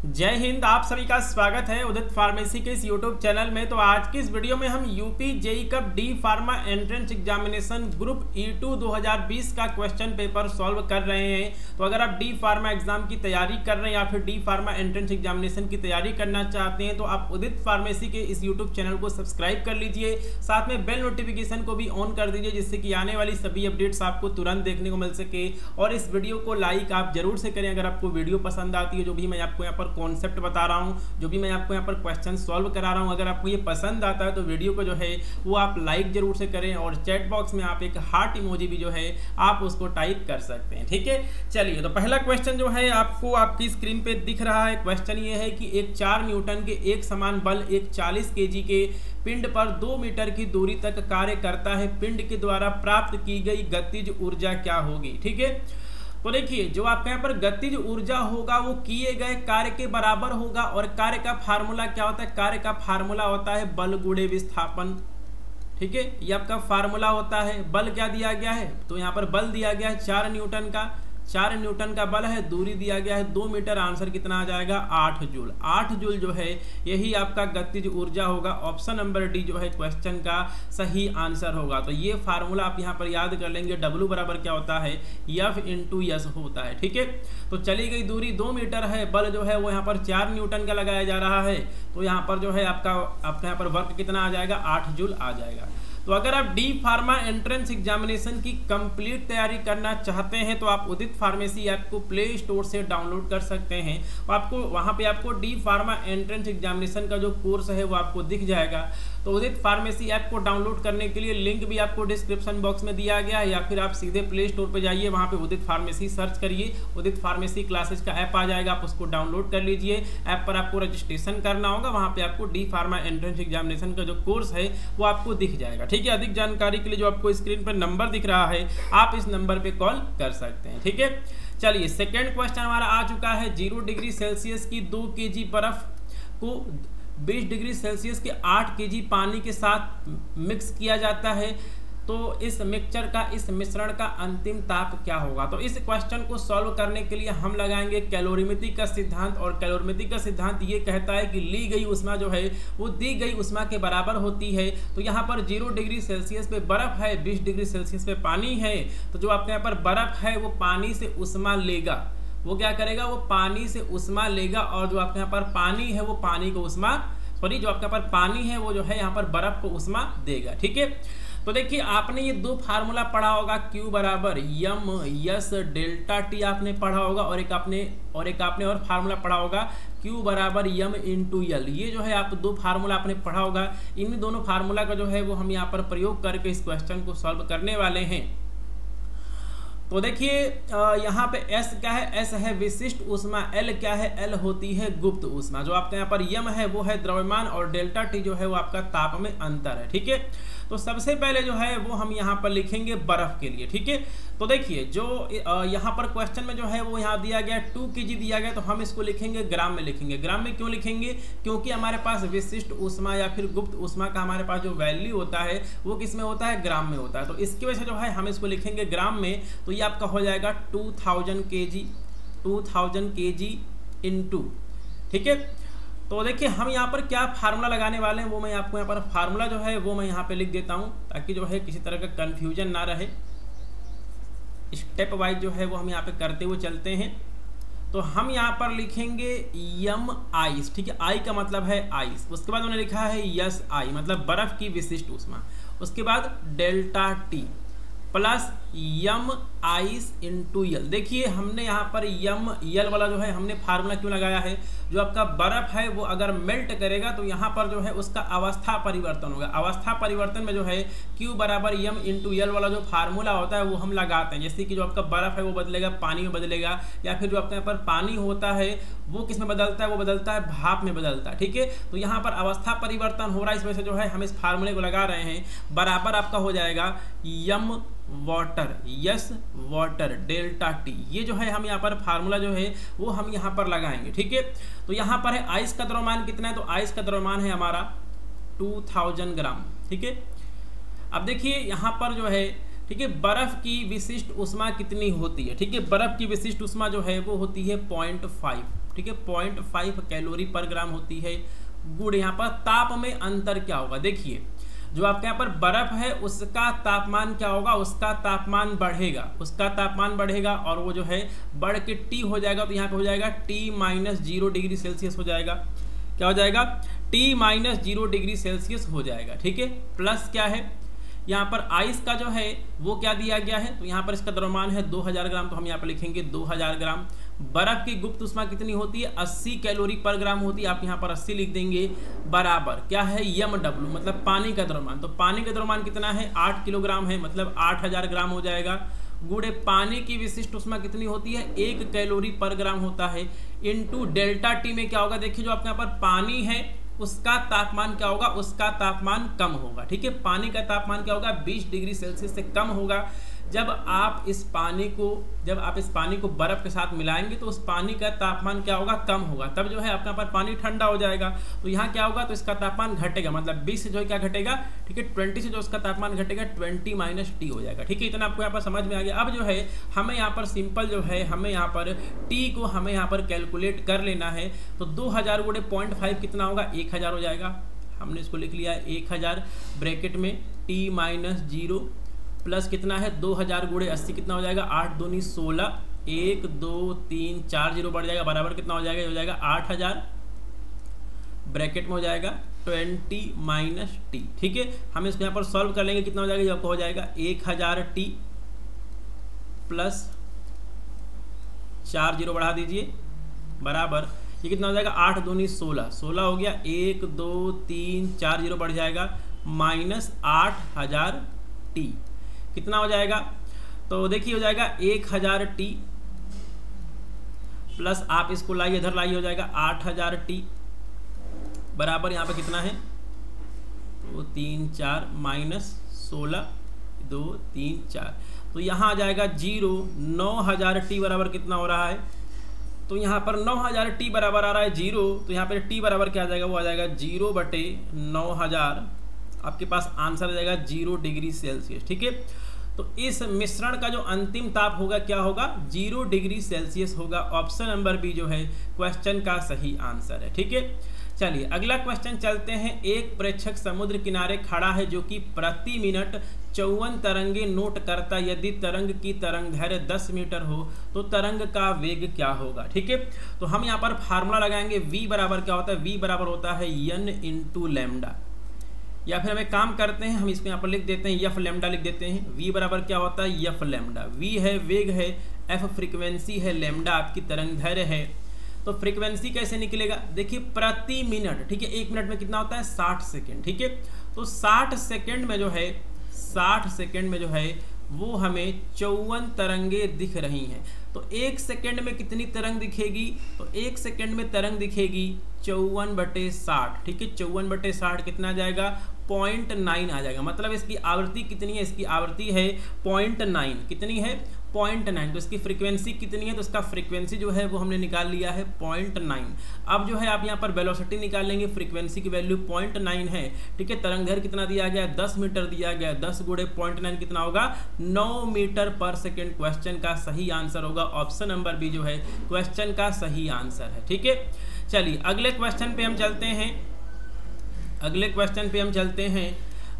जय हिंद। आप सभी का स्वागत है उदित फार्मेसी के इस यूट्यूब चैनल में। तो आज की इस वीडियो में हम UP JE cup D pharma entrance examination group E2 2020 का क्वेश्चन पेपर सॉल्व कर रहे हैं। तो अगर आप डी फार्मा एग्जाम की तैयारी कर रहे हैं या फिर डी फार्मा एंट्रेंस एग्जामिनेशन की तैयारी करना चाहते हैं तो आप उदित फार्मेसी के इस यूट्यूब चैनल को सब्सक्राइब कर लीजिए, साथ में बेल नोटिफिकेशन को भी ऑन कर दीजिए जिससे कि आने वाली सभी अपडेट्स आपको तुरंत देखने को मिल सके। और इस वीडियो को लाइक आप जरूर से करें अगर आपको वीडियो पसंद आती है। जो भी मैं आपको यहाँ पर कॉन्सेप्ट बता रहा हूँ, जो भी मैं आपको यहाँ पर क्वेश्चन सॉल्व करा रहा हूँ, अगर आपको ये पसंद आता है तो वीडियो को जो है वो आप लाइक जरूर से करें और चैट बॉक्स में आप एक हार्ट इमोजी भी जो है आप उसको टाइप कर सकते हैं। ठीक है, चलिए तो पहला क्वेश्चन जो है आपको आपकी स्क्रीन पे दिख रहा है। क्वेश्चन ये है कि एक 4 न्यूटन के एक समान बल एक 40 kg के पिंड पर 2 मीटर की दूरी तक कार्य करता है। पिंड के द्वारा प्राप्त की गई गतिज ऊर्जा क्या होगी? ठीक है, तो देखिए जो आपके यहाँ पर गतिज ऊर्जा होगा वो किए गए कार्य के बराबर होगा। और कार्य का फार्मूला क्या होता है? कार्य का फार्मूला होता है बल गुणे विस्थापन। ठीक है, ये आपका फार्मूला होता है। बल क्या दिया गया है? तो यहाँ पर बल दिया गया है 4 न्यूटन का। 4 न्यूटन का बल है, दूरी दिया गया है 2 मीटर। आंसर कितना आ जाएगा? 8 जूल। 8 जूल जो है यही आपका गतिज ऊर्जा होगा। ऑप्शन नंबर डी जो है क्वेश्चन का सही आंसर होगा। तो ये फार्मूला आप यहाँ पर याद कर लेंगे। W बराबर क्या होता है? F इंटू एस होता है। ठीक है, तो चली गई दूरी 2 मीटर है, बल जो है वो यहाँ पर 4 न्यूटन का लगाया जा रहा है। तो यहाँ पर जो है आपका यहाँ पर वर्क कितना आ जाएगा? 8 जूल आ जाएगा। तो अगर आप डी फार्मा एंट्रेंस एग्जामिनेशन की कंप्लीट तैयारी करना चाहते हैं तो आप उदित फार्मेसी ऐप को प्ले स्टोर से डाउनलोड कर सकते हैं। आपको वहां पे आपको डी फार्मा एंट्रेंस एग्जामिनेशन का जो कोर्स है वो आपको दिख जाएगा। तो उदित फार्मेसी ऐप को डाउनलोड करने के लिए लिंक भी आपको डिस्क्रिप्शन बॉक्स में दिया गया है, या फिर आप सीधे प्ले स्टोर पर जाइए, वहाँ पे उदित फार्मेसी सर्च करिए, उदित फार्मेसी क्लासेस का ऐप आ जाएगा, आप उसको डाउनलोड कर लीजिए। ऐप पर आपको रजिस्ट्रेशन करना होगा, वहाँ पे आपको डी फार्मा एंट्रेंस एग्जामिनेशन का जो कोर्स है वो आपको दिख जाएगा। ठीक है, अधिक जानकारी के लिए जो आपको स्क्रीन पर नंबर दिख रहा है आप इस नंबर पे कॉल कर सकते हैं। ठीक है, चलिए सेकेंड क्वेश्चन हमारा आ चुका है। 0 डिग्री सेल्सियस की 2 kg बर्फ को 20 डिग्री सेल्सियस के 8 kg पानी के साथ मिक्स किया जाता है। तो इस मिक्सचर का, इस मिश्रण का अंतिम ताप क्या होगा? तो इस क्वेश्चन को सॉल्व करने के लिए हम लगाएंगे कैलोरीमेट्री का सिद्धांत। और कैलोरीमेट्री का सिद्धांत ये कहता है कि ली गई ऊष्मा जो है वो दी गई ऊष्मा के बराबर होती है। तो यहाँ पर 0 डिग्री सेल्सियस पे बर्फ है, 20 डिग्री सेल्सियस पे पानी है। तो जो आपके यहाँ पर बर्फ है वो पानी से ऊष्मा लेगा। वो क्या करेगा? वो पानी से ऊष्मा लेगा। और जो आपके यहाँ पर पानी है वो पानी को ऊष्मा, सॉरी जो आपके यहाँ पर पानी है वो जो है यहाँ पर बर्फ को ऊष्मा देगा। ठीक है, तो देखिए आपने ये 2 फार्मूला पढ़ा होगा, Q बराबर यम यस डेल्टा टी आपने पढ़ा होगा, और एक आपने और फार्मूला पढ़ा होगा Q बराबर यम इंटू यल। ये जो है आप 2 फार्मूला आपने पढ़ा होगा। इन दोनों फार्मूला का जो है वो हम यहाँ पर प्रयोग करके इस क्वेश्चन को सॉल्व करने वाले हैं। तो देखिए यहाँ पे S क्या है? S है विशिष्ट ऊष्मा। L क्या है? L होती है गुप्त ऊष्मा। जो आपके यहाँ पर यम है वो है द्रव्यमान और डेल्टा टी जो है वो आपका ताप में अंतर है। ठीक है, तो सबसे पहले जो है वो हम यहाँ पर लिखेंगे बर्फ के लिए। ठीक है, तो देखिए जो यहाँ पर क्वेश्चन में जो है वो यहाँ दिया गया 2 kg दिया गया, तो हम इसको लिखेंगे ग्राम में लिखेंगे। ग्राम में क्यों लिखेंगे? क्योंकि हमारे पास विशिष्ट ऊष्मा या फिर गुप्त ऊष्मा का हमारे पास जो वैल्यू होता है वो किस में होता है? ग्राम में होता है। तो इसकी वजह से जो है हम इसको लिखेंगे ग्राम में। तो ये आपका हो जाएगा 2000 kg इंटू। ठीक है, तो देखिए हम यहाँ पर क्या फार्मूला लगाने वाले हैं वो मैं आपको यहाँ पर फार्मूला जो है वो मैं यहाँ पे लिख देता हूँ ताकि जो है किसी तरह का कंफ्यूजन ना रहे। स्टेप वाइज जो है वो हम यहाँ पे करते हुए चलते हैं। तो हम यहाँ पर लिखेंगे यम आइस। ठीक है, आई का मतलब है आइस। उसके बाद उन्होंने लिखा है यस आई मतलब बर्फ की विशिष्ट ऊष्मा। उसके बाद डेल्टा टी प्लस यम आइस इंटू यल। देखिए हमने यहाँ पर यम यल वाला जो है हमने फार्मूला क्यों लगाया है? जो आपका बर्फ है वो अगर मेल्ट करेगा तो यहाँ पर जो है उसका अवस्था परिवर्तन होगा। अवस्था परिवर्तन में जो है Q बराबर यम इंटू यल वाला जो फार्मूला होता है वो हम लगाते हैं। जैसे कि जो आपका बर्फ है वो बदलेगा पानी में बदलेगा, या फिर जो आपके यहाँ पर पानी होता है वो किस में बदलता है? वो बदलता है भाप में बदलता है। ठीक है, तो यहाँ पर अवस्था परिवर्तन हो रहा है, इस वजह से जो है हम इस फार्मूले को लगा रहे हैं। बराबर आपका हो जाएगा m water s water delta t. ये जो है हम यहाँ पर फार्मूला जो है वो हम यहाँ पर लगाएंगे। ठीक है, तो यहाँ पर है आइस का द्रव्यमान कितना है? तो आइस का द्रव्यमान है हमारा 2000 ग्राम। ठीक है, अब देखिए यहाँ पर जो है ठीक है बर्फ की विशिष्ट ऊष्मा कितनी होती है? ठीक है, बर्फ की विशिष्ट ऊष्मा जो है वो होती है 0.5। ठीक है, 0.5 कैलोरी पर ग्राम होती है। गुड़ यहाँ पर ताप में अंतर क्या होगा, देखिए जो आपके यहाँ पर बर्फ है उसका तापमान क्या होगा, उसका तापमान बढ़ेगा, उसका तापमान बढ़ेगा और वो जो है बढ़ के T हो जाएगा, तो यहाँ पे हो जाएगा T-0 डिग्री सेल्सियस हो जाएगा। क्या हो जाएगा, T-0 डिग्री सेल्सियस हो जाएगा। ठीक है, प्लस क्या है यहाँ पर आइस का जो है वो क्या दिया गया है, तो यहाँ पर इसका द्रव्यमान है 2000 ग्राम, तो हम यहाँ पर लिखेंगे 2000 ग्राम। बर्फ की गुप्त उष्मा कितनी होती है, 80 कैलोरी पर ग्राम होती है, आप यहाँ पर 80 लिख देंगे, बराबर क्या है MW मतलब पानी का द्रव्यमान। तो पानी का द्रव्यमान कितना है, 8 किलोग्राम है, मतलब 8000 ग्राम हो जाएगा। गुड़े पानी की विशिष्ट उष्मा कितनी होती है, 1 कैलोरी पर ग्राम होता है, इनटू डेल्टा टी में क्या होगा, देखिए जो आपके यहाँ पर पानी है उसका तापमान क्या होगा, उसका तापमान कम होगा। ठीक है, पानी का तापमान क्या होगा, 20 डिग्री सेल्सियस से कम होगा। जब आप इस पानी को बर्फ के साथ मिलाएंगे तो उस पानी का तापमान क्या होगा, कम होगा, तब जो है आपका पर पानी ठंडा हो जाएगा। तो यहाँ क्या होगा, तो इसका तापमान घटेगा, मतलब 20 से जो है क्या घटेगा, ठीक है 20 से जो उसका तापमान घटेगा 20 - T हो जाएगा। ठीक है, इतना आपको यहाँ पर समझ में आ गया। अब जो है हमें यहाँ पर सिंपल जो है हमें यहाँ पर T को हमें यहाँ पर कैलकुलेट कर लेना है। तो 2000 गुणे 0.5 कितना होगा, 1000 हो जाएगा। हमने इसको लिख लिया 1000 ब्रैकेट में T-0 प्लस कितना है 2000 गुणे 80 कितना हो जाएगा, 8 दूनी 16, 1 2 3 4 0 बढ़ जाएगा, बराबर कितना हो जाएगा, हो जाएगा 8000 ब्रैकेट में हो जाएगा 20 - T। ठीक है, हम इसको यहाँ पर सॉल्व कर लेंगे, कितना हो जाएगा, आपको हो जाएगा 1000 T प्लस 4 0 बढ़ा दीजिए, बराबर ये कितना हो जाएगा, 8 दूनी 16, 16 हो गया, 1 2 3 4 0 बढ़ जाएगा माइनस 8000 T कितना हो जाएगा, तो देखिए हो जाएगा 1000 T प्लस आप इसको लाइए इधर लाइए, हो जाएगा 8000 T बराबर यहाँ पे कितना है, 2 3 4 माइनस 16 2 3 4, तो यहाँ आ जाएगा 0। 9000 T बराबर कितना हो रहा है, तो यहाँ पर 9000 T बराबर आ रहा है 0, तो यहाँ पर T बराबर क्या आ जाएगा, वो आ जाएगा 0/9000, आपके पास आंसर आ जाएगा 0 डिग्री सेल्सियस। ठीक है, तो इस मिश्रण का जो अंतिम ताप होगा क्या होगा, 0 डिग्री सेल्सियस होगा। ऑप्शन नंबर बी जो है क्वेश्चन का सही आंसर है। ठीक है, चलिए अगला क्वेश्चन चलते हैं। एक प्रेक्षक समुद्र किनारे खड़ा है जो कि प्रति मिनट 54 तरंगे नोट करता, यदि तरंग की तरंगदैर्घ्य 10 मीटर हो तो तरंग का वेग क्या होगा। ठीक है, तो हम यहाँ पर फार्मूला लगाएंगे, v बराबर क्या होता है, v बराबर होता है n × लैम्डा, या फिर हम एक काम करते हैं, हम इसको यहाँ पर लिख देते हैं f लैम्डा लिख देते हैं। v बराबर क्या होता है, f लैम्डा, v है वेग है, f फ्रीक्वेंसी है, लैम्डा आपकी तरंगदैर्घ्य है। तो फ्रीक्वेंसी कैसे निकलेगा, देखिए प्रति मिनट, ठीक है 1 मिनट में कितना होता है 60 सेकेंड। ठीक है, तो 60 सेकेंड में जो है 60 सेकेंड में जो है वो हमें 54 तरंगे दिख रही हैं। तो 1 सेकेंड में कितनी तरंग दिखेगी, तो 1 सेकेंड में तरंग दिखेगी 54/60। ठीक है, 54/60 कितना आ जाएगा, 0.9 आ जाएगा, मतलब इसकी आवृत्ति कितनी है, इसकी आवृत्ति है 0.9, कितनी है 0.9। तो इसकी फ्रीक्वेंसी कितनी है, तो इसका फ्रीक्वेंसी जो है वो हमने निकाल लिया है 0.9। अब जो है आप यहाँ पर वेलोसिटी निकाल लेंगे, फ्रीक्वेंसी की वैल्यू 0.9 है। ठीक है, तरंगदैर्घ्य कितना दिया गया है, 10 मीटर दिया गया, 10 गुणे 0.9 कितना होगा, 9 मीटर पर सेकेंड। क्वेश्चन का सही आंसर होगा ऑप्शन नंबर बी जो है क्वेश्चन का सही आंसर है। ठीक है, चलिए अगले क्वेश्चन पे हम चलते हैं।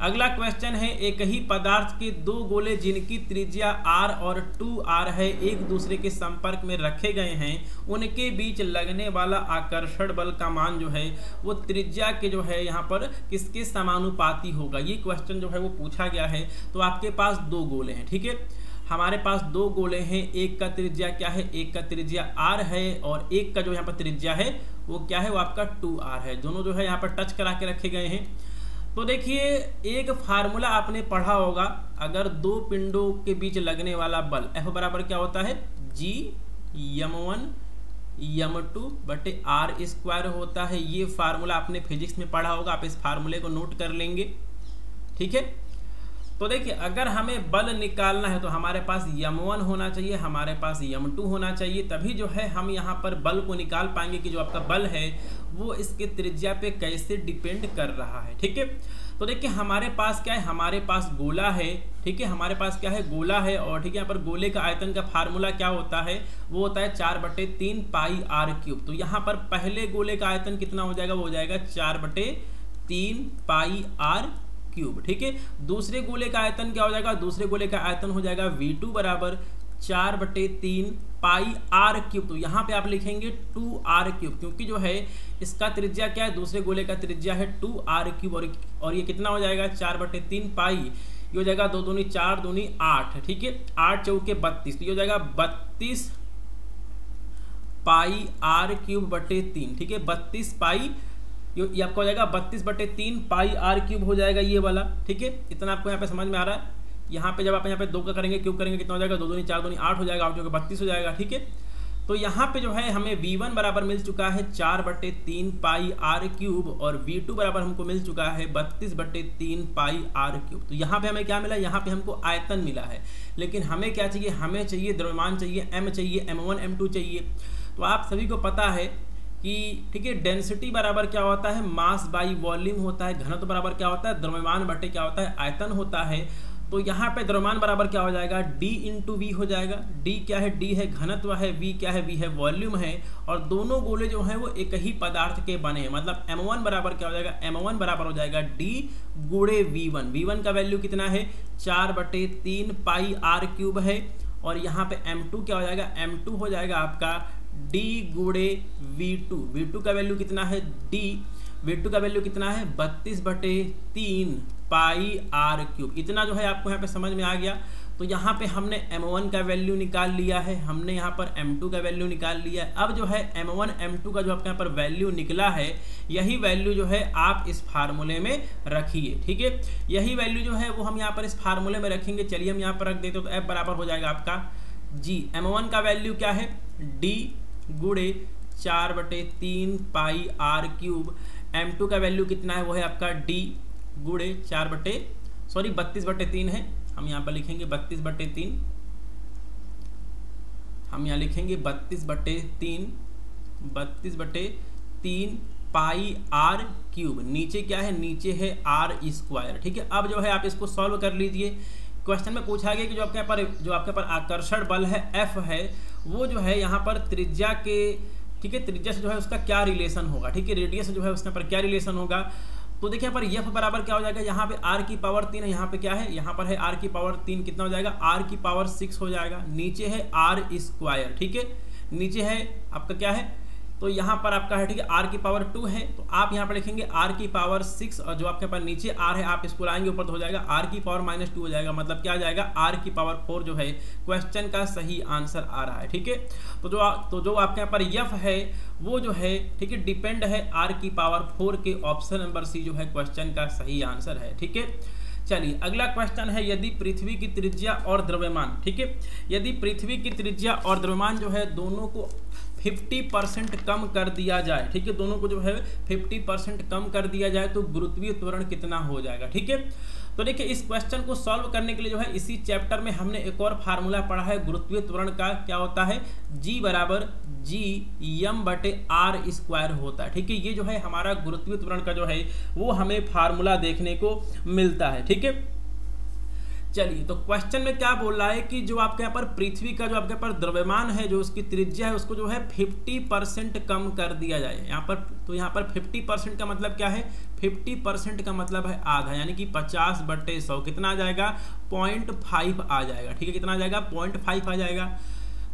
अगला क्वेश्चन है, एक ही पदार्थ के 2 गोले जिनकी त्रिज्या r और 2r है एक दूसरे के संपर्क में रखे गए हैं, उनके बीच लगने वाला आकर्षण बल का मान जो है वो त्रिज्या के जो है यहाँ पर किसके समानुपाती होगा। ये क्वेश्चन जो है वो पूछा गया है। तो आपके पास 2 गोले हैं, ठीक है, हमारे पास 2 गोले हैं, एक का त्रिज्या क्या है, एक का त्रिज्या r है और एक का जो यहाँ पर त्रिज्या है वो क्या है, वो आपका 2r है। दोनों जो है यहाँ पर टच करा के रखे गए हैं। तो देखिए एक फार्मूला आपने पढ़ा होगा, अगर 2 पिंडों के बीच लगने वाला बल F बराबर क्या होता है, G m1 m2/r² होता है। ये फार्मूला आपने फिजिक्स में पढ़ा होगा, आप इस फार्मूले को नोट कर लेंगे। ठीक है, तो देखिए अगर हमें बल निकालना है तो हमारे पास m1 होना चाहिए, हमारे पास m2 होना चाहिए, तभी जो है हम यहाँ पर बल को निकाल पाएंगे कि जो आपका बल है वो इसके त्रिज्या पे कैसे डिपेंड कर रहा है। ठीक है, तो देखिए हमारे पास क्या है, हमारे पास गोला है, ठीक है, हमारे पास क्या है, गोला है, और ठीक है यहाँ पर गोले का आयतन का फार्मूला क्या होता है, वो होता है 4/3 पाई आर क्यूब। तो यहाँ पर पहले गोले का आयतन कितना हो जाएगा, वो हो जाएगा 4/3 पाई आर क्यूब, ठीक है। दूसरे गोले का आयतन क्या हो जाएगा, दूसरे गोले का आयतन हो जाएगा V2 बराबर 4/3 पाई आर क्यूब। तो यहाँ पे आप लिखेंगे 2r क्यूब, क्योंकि जो है इसका त्रिज्या क्या है, दूसरे गोले का त्रिज्या है 2r क्यूब, और ये कितना हो जाएगा 4/3 पाई, ये हो जाएगा 2 दूनी 4 दूनी 8, ठीक है, 8 चौके 32, तो ये हो जाएगा 32 पाई आर क्यूब बटे 3, ठीक है, 32 पाई, ये आपको हो जाएगा 32/3 पाई आर क्यूब हो जाएगा ये वाला, ठीक है। इतना आपको यहाँ पे समझ में आ रहा है। यहाँ पे जब आप यहाँ पे 2 का करेंगे, क्यूब करेंगे, कितना हो जाएगा, 2 दूनी 4 दूनी 8 हो जाएगा, 8 जो 32 हो जाएगा, ठीक है। तो यहाँ पे जो है हमें V1 बराबर मिल चुका है 4/3 पाई आर क्यूब, और V2 बराबर हमको मिल चुका है 32/3 पाई आर क्यूब। तो यहाँ पे हमें क्या मिला, यहाँ पे हमको आयतन मिला है, लेकिन हमें क्या चाहिए, हमें चाहिए द्रव्यमान चाहिए, m चाहिए, m1 m2 चाहिए। तो आप सभी को पता है कि ठीक है, डेंसिटी बराबर क्या होता है, मास बाई वॉल्यूम होता है, घनत्व बराबर क्या होता है, द्रव्यमान बटे क्या होता है, आयतन होता है। तो यहाँ पे द्रव्यमान बराबर क्या हो जाएगा, d × v हो जाएगा। d क्या है, d है घनत्व है, v क्या है, v है वॉल्यूम है, और दोनों गोले जो हैं वो एक ही पदार्थ के बने हैं, मतलब m1 बराबर क्या हो जाएगा, m1 बराबर हो जाएगा d गुणे v1। v1 का वैल्यू कितना है, 4/3 पाई आर क्यूब है, और यहाँ पे m2 क्या हो जाएगा, m2 हो जाएगा आपका d गुणे v2। v2 का वैल्यू कितना है, d v2 का वैल्यू कितना है, 32/3 पाई आर क्यूब। इतना जो है आपको यहाँ पे समझ में आ गया। तो यहाँ पे हमने m1 का वैल्यू निकाल लिया है, हमने यहाँ पर m2 का वैल्यू निकाल लिया है। अब जो है m1 m2 का जो आपके यहाँ पर वैल्यू निकला है, यही वैल्यू जो है आप इस फार्मूले में रखिए, ठीक है। यही वैल्यू जो है वो हम यहाँ पर इस फार्मूले में रखेंगे। चलिए हम यहाँ पर रख देते, तो f बराबर हो जाएगा आपका g। m1 का वैल्यू क्या है, d गुणे 4/3 पाई आर क्यूब। m2 का वैल्यू कितना है, वो है आपका d गुणे 32/3 है, हम यहाँ पर लिखेंगे 32/3, हम यहाँ लिखेंगे 32/3 पाई आर क्यूब। नीचे क्या है, नीचे है आर स्क्वायर, ठीक है। अब जो है आप इसको सॉल्व कर लीजिए। क्वेश्चन में पूछा गया कि जो आपके पर आकर्षण बल है F है, वो जो है यहाँ पर त्रिज्या के, ठीक है, त्रिज्या से जो है उसका क्या रिलेशन होगा, ठीक है, रेडियस से जो है उसके पर क्या रिलेशन होगा। तो देखिए यहाँ पर F बराबर क्या हो जाएगा, यहाँ पे r की पावर 3 है, यहाँ पे क्या है, यहाँ पर है r की पावर 3, कितना हो जाएगा, r की पावर 6 हो जाएगा। नीचे है r स्क्वायर, ठीक है, नीचे है आपका क्या है, तो यहाँ पर आपका है, ठीक है, r की पावर 2 है, तो आप यहाँ पर लिखेंगे r की पावर 6, और जो आपके पास नीचे r है आप इसको लाएंगे ऊपर, तो हो जाएगा r की पावर -2 हो जाएगा, मतलब क्या आ जाएगा, r की पावर 4 जो है क्वेश्चन का सही आंसर आ रहा है, ठीक है। तो जो आपके यहाँ पर f है वो जो है, ठीक है, डिपेंड है r की पावर 4 के, ऑप्शन नंबर सी जो है क्वेश्चन का सही आंसर है, ठीक है। चलिए अगला क्वेश्चन है, यदि पृथ्वी की त्रिज्या और द्रव्यमान, ठीक है, यदि पृथ्वी की त्रिज्या और द्रव्यमान जो है दोनों को 50% कम कर दिया जाए, ठीक है, दोनों को जो है 50% कम कर दिया जाए तो गुरुत्वीय त्वरण कितना हो जाएगा, ठीक है। तो देखिए इस क्वेश्चन को सॉल्व करने के लिए जो है इसी चैप्टर में हमने एक और फार्मूला पढ़ा है गुरुत्वीय त्वरण का, क्या होता है, G बराबर Gm/r स्क्वायर होता है, ठीक है। ये जो है हमारा गुरुत्वीय त्वरण का जो है वो हमें फार्मूला देखने को मिलता है, ठीक है। चलिए तो क्वेश्चन में क्या बोल रहा है कि जो आपके यहाँ पर पृथ्वी का जो आपके पर द्रव्यमान है, जो उसकी त्रिज्या है, उसको जो है 50% कम कर दिया जाए यहाँ पर। तो यहाँ पर 50% का मतलब क्या है, 50% का मतलब है आधा, यानी कि 50/100 कितना आ जाएगा, 0.5 आ जाएगा, ठीक है, कितना आ जाएगा, 0.5 आ जाएगा।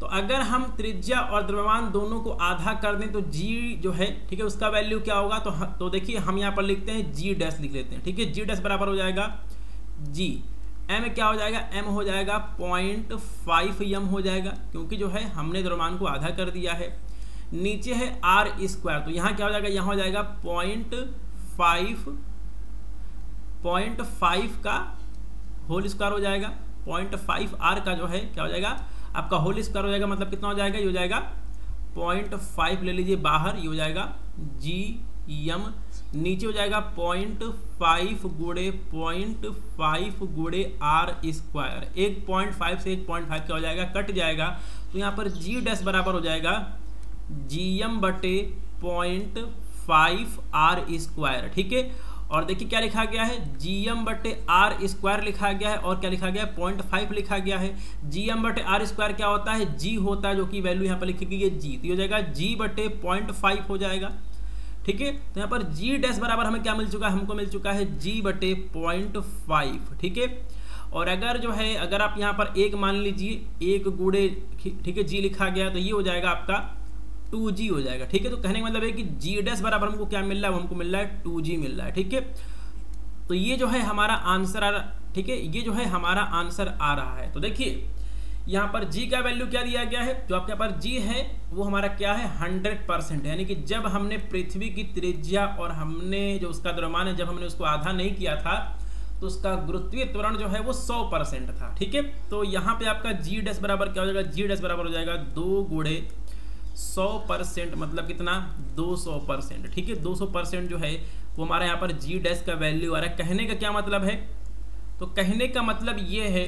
तो अगर हम त्रिज्या और द्रव्यमान दोनों को आधा कर दें तो g जो है, ठीक है, उसका वैल्यू क्या होगा, तो देखिए हम यहाँ पर लिखते हैं g' लिख लेते हैं, ठीक है। g' बराबर हो जाएगा g, m क्या हो जाएगा, m हो जाएगा 0.5 m हो जाएगा, क्योंकि जो है हमने द्रव्यमान को आधा कर दिया है। नीचे है r स्क्वायर, तो यहाँ क्या हो जाएगा, यहाँ हो जाएगा 0.5 का होल स्क्वायर हो जाएगा, 0.5 r का जो है क्या हो जाएगा, आपका होल स्क्वायर हो जाएगा, मतलब कितना हो जाएगा, ये हो जाएगा 0.5 ले लीजिए बाहर, ये हो जाएगा Gm, नीचे हो जाएगा 0.5 गुणे 0.5 गुणे r स्क्वायर, 1.5 से 1.5 क्या हो जाएगा, कट जाएगा। तो यहाँ पर G' बराबर हो जाएगा Gm/0.5 r स्क्वायर, ठीक है। और देखिए क्या लिखा गया है, gm/r² लिखा गया है, और क्या लिखा गया है, 0.5 लिखा गया है। gm/r² क्या होता है, g होता है, जो कि वैल्यू यहाँ पर लिखी गई है g, तो ये हो जाएगा g/0.5 हो जाएगा। ठीक है, तो यहाँ पर g डैश बराबर हमें क्या मिल चुका है, हमको मिल चुका है g/0.5। ठीक है, और अगर जो है, अगर आप यहाँ पर एक मान लीजिए, एक गुणे, ठीक है, g लिखा गया, तो ये हो जाएगा आपका 2g हो जाएगा। ठीक है, तो कहने का मतलब है कि g डैश बराबर हमको क्या मिल रहा है, हमको मिल रहा है 2g मिल रहा है। ठीक है, तो ये जो है हमारा आंसर आ रहा, ठीक है, ये जो है हमारा आंसर आ रहा है। तो देखिए यहाँ पर g का वैल्यू क्या दिया गया है, जो आपके पास g है वो हमारा क्या है, 100%, यानी कि जब हमने पृथ्वी की त्रिज्या और हमने जो उसका द्रव्यमान है, जब हमने उसको आधा नहीं किया था, तो उसका गुरुत्वीय त्वरण जो है वो 100% था। ठीक है, तो यहाँ पे आपका g डैश बराबर क्या हो जाएगा, g डैश बराबर हो जाएगा 2 गुणे 100%, मतलब कितना, 200%। ठीक है, 200% जो है वो हमारा यहाँ पर g डैश का वैल्यू आ रहा है। कहने का क्या मतलब है, तो कहने का मतलब ये है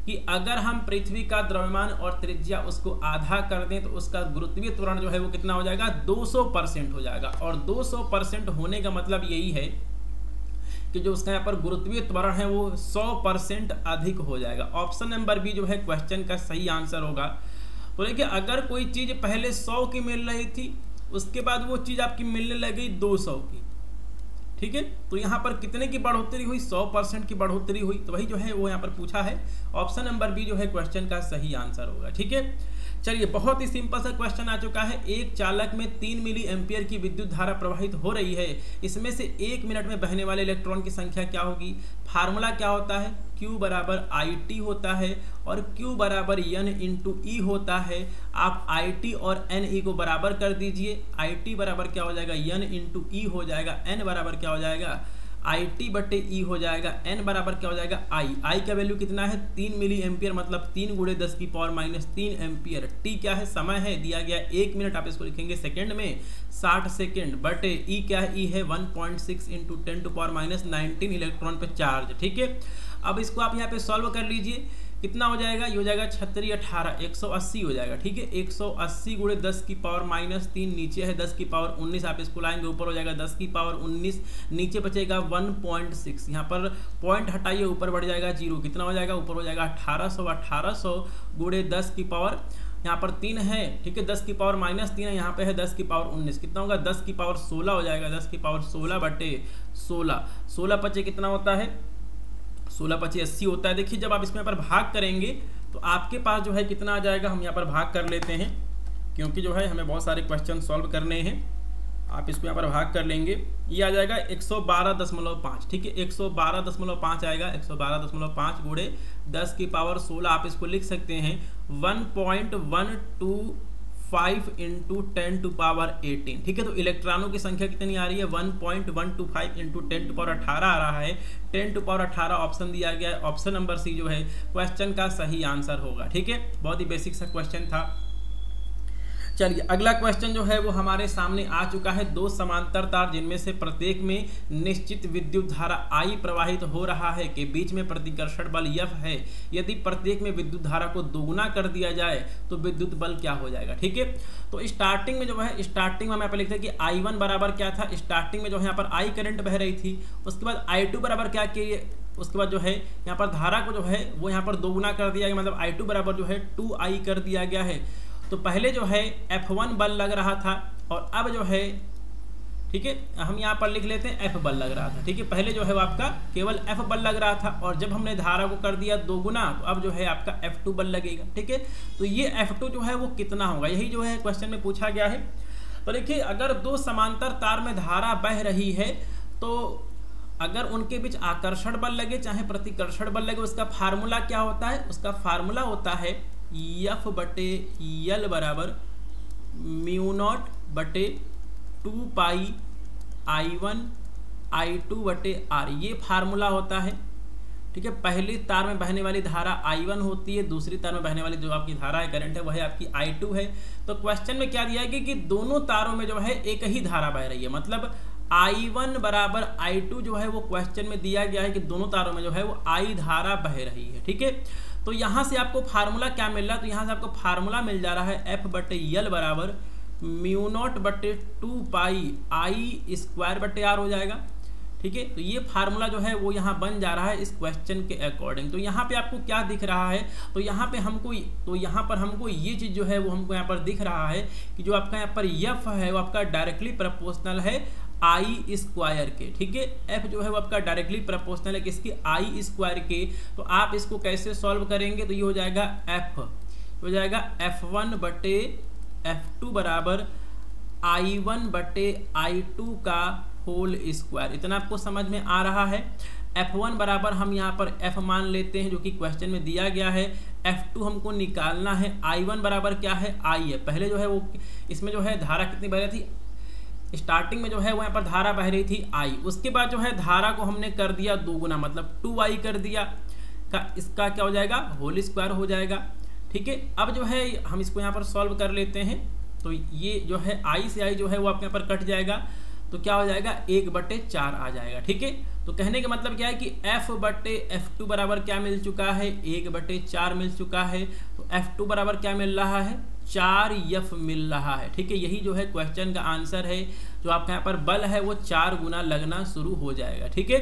कि अगर हम पृथ्वी का द्रव्यमान और त्रिज्या उसको आधा कर दें, तो उसका गुरुत्वीय त्वरण जो है वो कितना हो जाएगा, 200% हो जाएगा। और 200% होने का मतलब यही है कि जो उसका यहाँ पर गुरुत्वीय त्वरण है वो 100% अधिक हो जाएगा। ऑप्शन नंबर बी जो है क्वेश्चन का सही आंसर होगा। तो देखिए, अगर कोई चीज पहले 100 की मिल रही थी, उसके बाद वो चीज आपकी मिलने लगी 200 की, ठीक है, तो यहाँ पर कितने की बढ़ोतरी हुई, 100% की बढ़ोतरी हुई। तो वही जो है वो यहाँ पर पूछा है, ऑप्शन नंबर बी जो है क्वेश्चन का सही आंसर होगा। ठीक है, चलिए बहुत ही सिंपल सा क्वेश्चन आ चुका है। एक चालक में 3 मिली एम्पियर की विद्युत धारा प्रवाहित हो रही है, इसमें से 1 मिनट में बहने वाले इलेक्ट्रॉन की संख्या क्या होगी। फार्मूला क्या होता है, Q बराबर IT होता है और Q बराबर N इंटू E होता है। आप IT और NE को बराबर कर दीजिए, IT बराबर क्या हो जाएगा, N इंटू E हो जाएगा, N बराबर क्या हो जाएगा, IT/E हो जाएगा, N बराबर क्या हो जाएगा, I का वैल्यू कितना है, 3 मिली एम्पियर, मतलब 3 गुणे 10 की पावर -3 एम्पियर। T क्या है, समय है, दिया गया 1 मिनट, आप इसको लिखेंगे सेकंड में, 60 सेकंड, बटे E क्या है, E है 1.6 इंटू 10⁻19 इलेक्ट्रॉन पे चार्ज। ठीक है, अब इसको आप यहाँ पे सॉल्व कर लीजिए, कितना हो जाएगा, ये हो जाएगा 36 18 180 हो जाएगा। ठीक है, 180 गुणे 10 की पावर -3, नीचे है 10 की पावर 19, आप इसको लाएंगे ऊपर हो जाएगा 10 की पावर 19, नीचे बचेगा 1.6, यहाँ पर पॉइंट हटाइए, ऊपर बढ़ जाएगा 0, कितना हो जाएगा, ऊपर हो जाएगा 1800 गुणे 10 की पावर, यहाँ पर 3 है, ठीक है, 10 की पावर -3 है, यहाँ पे है 10 की पावर 19, कितना होगा, 10 की पावर 16 हो जाएगा, 10 की पावर 16 बटे 16, 16 पचे कितना होता है, 16 पचे 80 होता है। देखिए जब आप इसमें पर भाग करेंगे तो आपके पास जो है कितना आ जाएगा, हम यहाँ पर भाग कर लेते हैं, क्योंकि जो है हमें बहुत सारे क्वेश्चन सॉल्व करने हैं। आप इसको यहाँ पर भाग कर लेंगे, ये आ जाएगा 112.5, ठीक है, 112.5 आएगा, 112.5 गुणे 10 की पावर 16, आप इसको लिख सकते हैं 1.125 इंटू 10⁻18। ठीक है, तो इलेक्ट्रॉनों की संख्या कितनी आ रही है, 1.125 इंटू 10⁻18 आ रहा है, 10⁻18 ऑप्शन दिया गया है, ऑप्शन नंबर सी जो है क्वेश्चन का सही आंसर होगा। ठीक है, बहुत ही बेसिक सा क्वेश्चन था। चलिए अगला क्वेश्चन जो है वो हमारे सामने आ चुका है। दो समांतर तार जिनमें से प्रत्येक में निश्चित विद्युत धारा I प्रवाहित हो रहा है के बीच में प्रतिकर्षण बल F है। यदि प्रत्येक में विद्युत धारा को दोगुना कर दिया जाए तो विद्युत बल क्या हो जाएगा। ठीक है, तो स्टार्टिंग में जो है, स्टार्टिंग में हम यहाँ पर लिखते हैं कि I1 बराबर क्या था, स्टार्टिंग में जो है यहाँ पर I करंट बह रही थी, उसके बाद I2 बराबर क्या किए, उसके बाद जो है यहाँ पर धारा को जो है वो यहाँ पर दोगुना कर दिया गया, मतलब I2 बराबर जो है 2I कर दिया गया है। तो पहले जो है F1 बल लग रहा था और अब जो है, ठीक है, हम यहाँ पर लिख लेते हैं F बल लग रहा था। ठीक है, पहले जो है वो आपका केवल F बल लग रहा था और जब हमने धारा को कर दिया दोगुना तो अब जो है आपका F2 बल लगेगा। ठीक है, तो ये F2 जो है वो कितना होगा, यही जो है क्वेश्चन में पूछा गया है। तो देखिए अगर दो समांतर तार में धारा बह रही है तो अगर उनके बीच आकर्षण बल लगे चाहे प्रतिकर्षण बल लगे, उसका फार्मूला क्या होता है, उसका फार्मूला होता है F बटे L बराबर μ0 बटे 2 पाई I1 I2 बटे R, ये फार्मूला होता है। ठीक है, पहली तार में बहने वाली धारा I1 होती है, दूसरी तार में बहने वाली जो आपकी धारा है करंट है वह है आपकी I2 है। तो क्वेश्चन में क्या दिया है कि दोनों तारों में जो है एक ही धारा बह रही है, मतलब I1 बराबर I2 जो है वो क्वेश्चन में दिया गया है कि दोनों तारों में जो है वो I धारा बह रही है। ठीक है, तो यहाँ से आपको फार्मूला क्या मिल रहा है, तो यहाँ से आपको फार्मूला मिल जा रहा है F बटे L बराबर μ0 बटे 2 पाई I² बटे R हो जाएगा। ठीक है। तो ये फार्मूला जो है वो यहाँ बन जा रहा है इस क्वेश्चन के अकॉर्डिंग। तो यहाँ पे आपको क्या दिख रहा है, तो यहाँ पे हमको ये चीज़ जो है वो हमको यहाँ पर दिख रहा है कि जो आपका यहाँ पर एफ है वो आपका डायरेक्टली प्रोपोर्शनल है आई स्क्वायर के, ठीक है। एफ जो है वो आपका डायरेक्टली प्रोपोर्शनल है किसकी, आई स्क्वायर के। तो आप इसको कैसे सॉल्व करेंगे, तो ये हो जाएगा F1 बटे F2 बराबर I1 बटे I2 का होल स्क्वायर। इतना आपको समझ में आ रहा है। F1 बराबर हम यहाँ पर F मान लेते हैं जो कि क्वेश्चन में दिया गया है। F2 हमको निकालना है। I1 बराबर क्या है, I है। पहले जो है वो इसमें जो है धारा कितनी बह रही थी, स्टार्टिंग में जो है वो यहाँ पर धारा बह रही थी I। उसके बाद जो है धारा को हमने कर दिया 2 गुना, मतलब 2I कर दिया का, इसका क्या हो जाएगा, होल स्क्वायर हो जाएगा, ठीक है। अब जो है हम इसको यहाँ पर सॉल्व कर लेते हैं। तो ये जो है I से I जो है वो आपके यहाँ पर कट जाएगा, तो क्या हो जाएगा 1/4 आ जाएगा, ठीक है। तो कहने का मतलब क्या है कि F बटे F2 बराबर क्या मिल चुका है, 1/4 मिल चुका है। तो F2 बराबर क्या मिल रहा है, 4F मिल रहा है, ठीक है। यही जो है क्वेश्चन का आंसर है। जो आपका यहाँ पर बल है वो 4 गुना लगना शुरू हो जाएगा, ठीक है।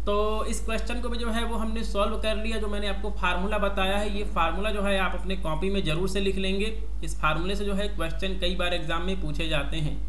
तो इस क्वेश्चन को भी जो है वो हमने सॉल्व कर लिया। जो मैंने आपको फार्मूला बताया है, ये फार्मूला जो है आप अपने कॉपी में जरूर से लिख लेंगे। इस फार्मूले से जो है क्वेश्चन कई बार एग्जाम में पूछे जाते हैं।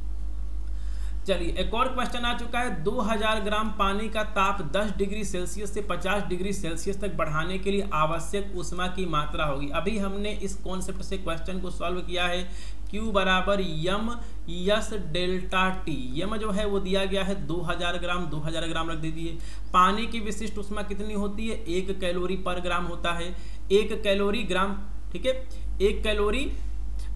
चलिए एक और क्वेश्चन आ चुका है। 2000 ग्राम पानी का ताप 10 डिग्री सेल्सियस से 50 डिग्री सेल्सियस तक बढ़ाने के लिए आवश्यक ऊष्मा की मात्रा होगी। अभी हमने इस कॉन्सेप्ट से क्वेश्चन को सॉल्व किया है। Q बराबर यम यस डेल्टा टी। यम जो है वो दिया गया है 2000 ग्राम, 2000 ग्राम रख दीजिए। पानी की विशिष्ट ऊष्मा कितनी होती है, 1 कैलोरी पर ग्राम होता है। 1 कैलोरी ग्राम, ठीक है, 1 कैलोरी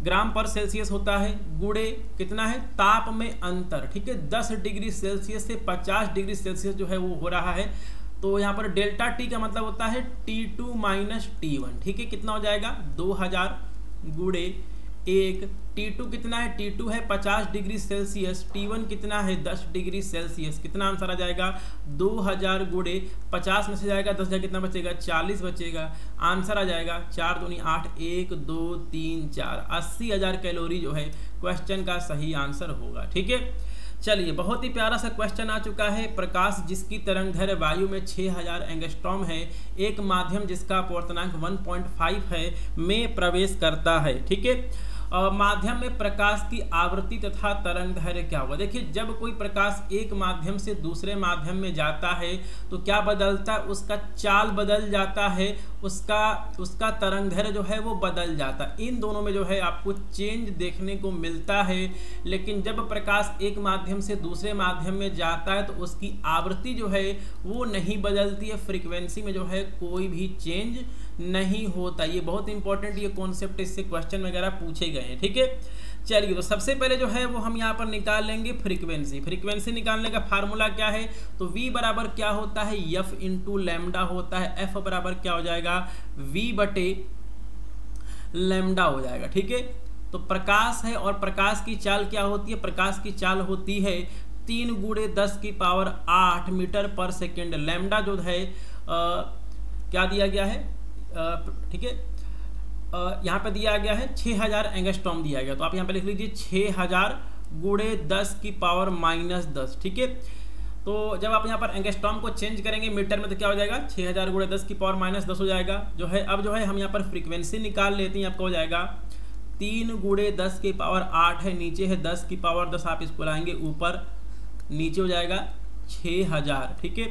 ग्राम पर सेल्सियस होता है, गुणे कितना है, ताप में अंतर, ठीक है। 10 डिग्री सेल्सियस से 50 डिग्री सेल्सियस जो है वो हो रहा है। तो यहाँ पर डेल्टा टी का मतलब होता है T2 माइनस T1, ठीक है। कितना हो जाएगा, 2000 गुणे 1। T2 कितना है, T2 है 50 डिग्री सेल्सियस, T1 कितना है 10 डिग्री सेल्सियस। कितना आंसर आ जाएगा, 2000 गुणे 50 में से जाएगा 10 जाएगा, कितना बचेगा, 40 बचेगा। आंसर आ जाएगा 4 दूनी 8, 1 2 3 4, 80,000 कैलोरी जो है क्वेश्चन का सही आंसर होगा, ठीक है। चलिए बहुत ही प्यारा सा क्वेश्चन आ चुका है। प्रकाश जिसकी तरंगदैर्घ्य वायु में 6000 एंगस्ट्रॉम है, एक माध्यम जिसका अपवर्तनांक 1.5 है में प्रवेश करता है, ठीक है। माध्यम में प्रकाश की आवृत्ति तथा तरंगदैर्घ्य क्या होगा। देखिए जब कोई प्रकाश एक माध्यम से दूसरे माध्यम में जाता है तो क्या बदलता है, उसका चाल बदल जाता है, उसका तरंगदैर्घ्य जो है वो बदल जाता है। इन दोनों में जो है आपको चेंज देखने को मिलता है। लेकिन जब प्रकाश एक माध्यम से दूसरे माध्यम में जाता है तो उसकी आवृत्ति जो है वो नहीं बदलती है, फ्रीक्वेंसी में जो है कोई भी चेंज नहीं होता। ये बहुत इंपॉर्टेंट ये कॉन्सेप्ट, इससे क्वेश्चन वगैरह पूछे गए हैं, ठीक है। चलिए तो सबसे पहले जो है वो हम यहाँ पर निकाल लेंगे फ्रीक्वेंसी। फ्रीक्वेंसी निकालने का फार्मूला क्या है, तो V बराबर क्या होता है, F इंटू लैम्डा होता है। F बराबर क्या हो जाएगा, V बटे लैम्डा हो जाएगा, ठीक है। तो प्रकाश है और प्रकाश की चाल क्या होती है, प्रकाश की चाल होती है 3 गुणे 10 की पावर 8 मीटर पर सेकेंड। लैम्डा जो है क्या दिया गया है, ठीक है, यहाँ पे दिया गया है 6000 एंगस्ट्रॉम दिया गया। तो आप यहाँ पे लिख लीजिए 6000 गुणे 10 की पावर माइनस 10, ठीक है। तो जब आप यहाँ पर एंगस्ट्रॉम को चेंज करेंगे मीटर में तो क्या हो जाएगा, 6000 गुणे 10 की पावर माइनस 10 हो जाएगा जो है। अब जो है हम यहाँ पर फ्रीक्वेंसी निकाल लेते हैं। आपको हो जाएगा 3 गुणे 10 की पावर 8 है, नीचे है 10 की पावर 10, आप इसको लाएंगे ऊपर, नीचे हो जाएगा 6000, ठीक है।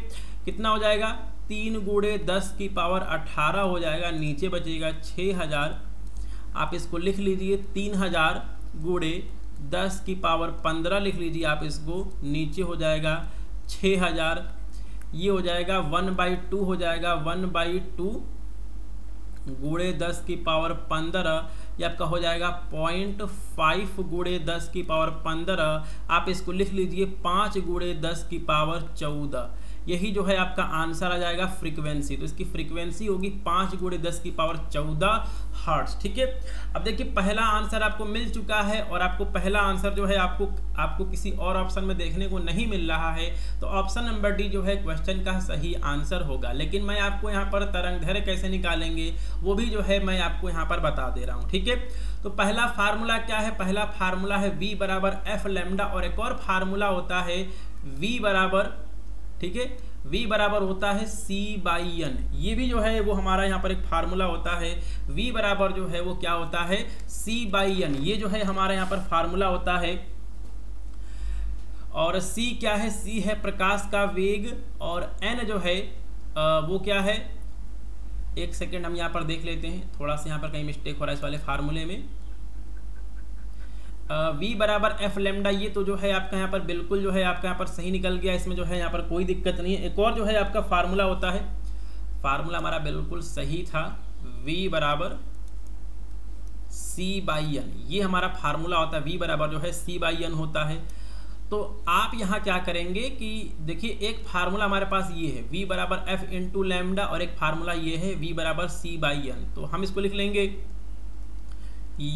कितना हो जाएगा, 3 गुणे 10 की पावर 18 हो जाएगा, नीचे बचेगा 6000। आप इसको लिख लीजिए 3000 गुणे 10 की पावर 15 लिख लीजिए आप इसको, नीचे हो जाएगा 6000। ये हो जाएगा 1/2 हो जाएगा, 1/2 गुणे 10 की पावर 15, ये आपका हो जाएगा 0.5 गुणे 10 की पावर 15। आप इसको लिख लीजिए 5 गुणे 10 की पावर 14। यही जो है आपका आंसर आ जाएगा फ्रीक्वेंसी। तो इसकी फ्रीक्वेंसी होगी 5 गुणे 10 की पावर 14 हर्ट्ज, ठीक है। अब देखिए पहला आंसर आपको मिल चुका है और आपको पहला आंसर जो है आपको किसी और ऑप्शन में देखने को नहीं मिल रहा है। तो ऑप्शन नंबर डी जो है क्वेश्चन का सही आंसर होगा। लेकिन मैं आपको यहाँ पर तरंगदैर्घ्य कैसे निकालेंगे वो भी जो है मैं आपको यहाँ पर बता दे रहा हूँ, ठीक है। तो पहला फार्मूला क्या है, पहला फार्मूला है V बराबर F लैम्डा, और एक और फार्मूला होता है V बराबर ठीक है। v बराबर होता है c/n, ये भी जो है वो हमारा यहाँ पर एक फार्मूला होता है। v बराबर जो है वो क्या होता है c/n, ये जो है हमारा यहाँ पर फार्मूला होता है। और c क्या है, c है प्रकाश का वेग, और n जो है वो क्या है, एक सेकेंड हम यहाँ पर देख लेते हैं, थोड़ा सा यहाँ पर कहीं मिस्टेक हो रहा है इस वाले फार्मूले में। v बराबर f लैम्डा, ये तो जो है आपका यहाँ पर बिल्कुल जो है आपका यहाँ पर सही निकल गया, इसमें जो है यहाँ पर कोई दिक्कत नहीं है। एक और जो है आपका फार्मूला होता है, फार्मूला हमारा बिल्कुल सही था, v बराबर c/n, ये हमारा फार्मूला होता है। v बराबर जो है c/n होता है। तो आप यहाँ क्या करेंगे कि देखिए एक फार्मूला हमारे पास ये है v बराबर f इंटू लैम्डा, और एक फार्मूला ये है v बराबर c/n। तो हम इसको लिख लेंगे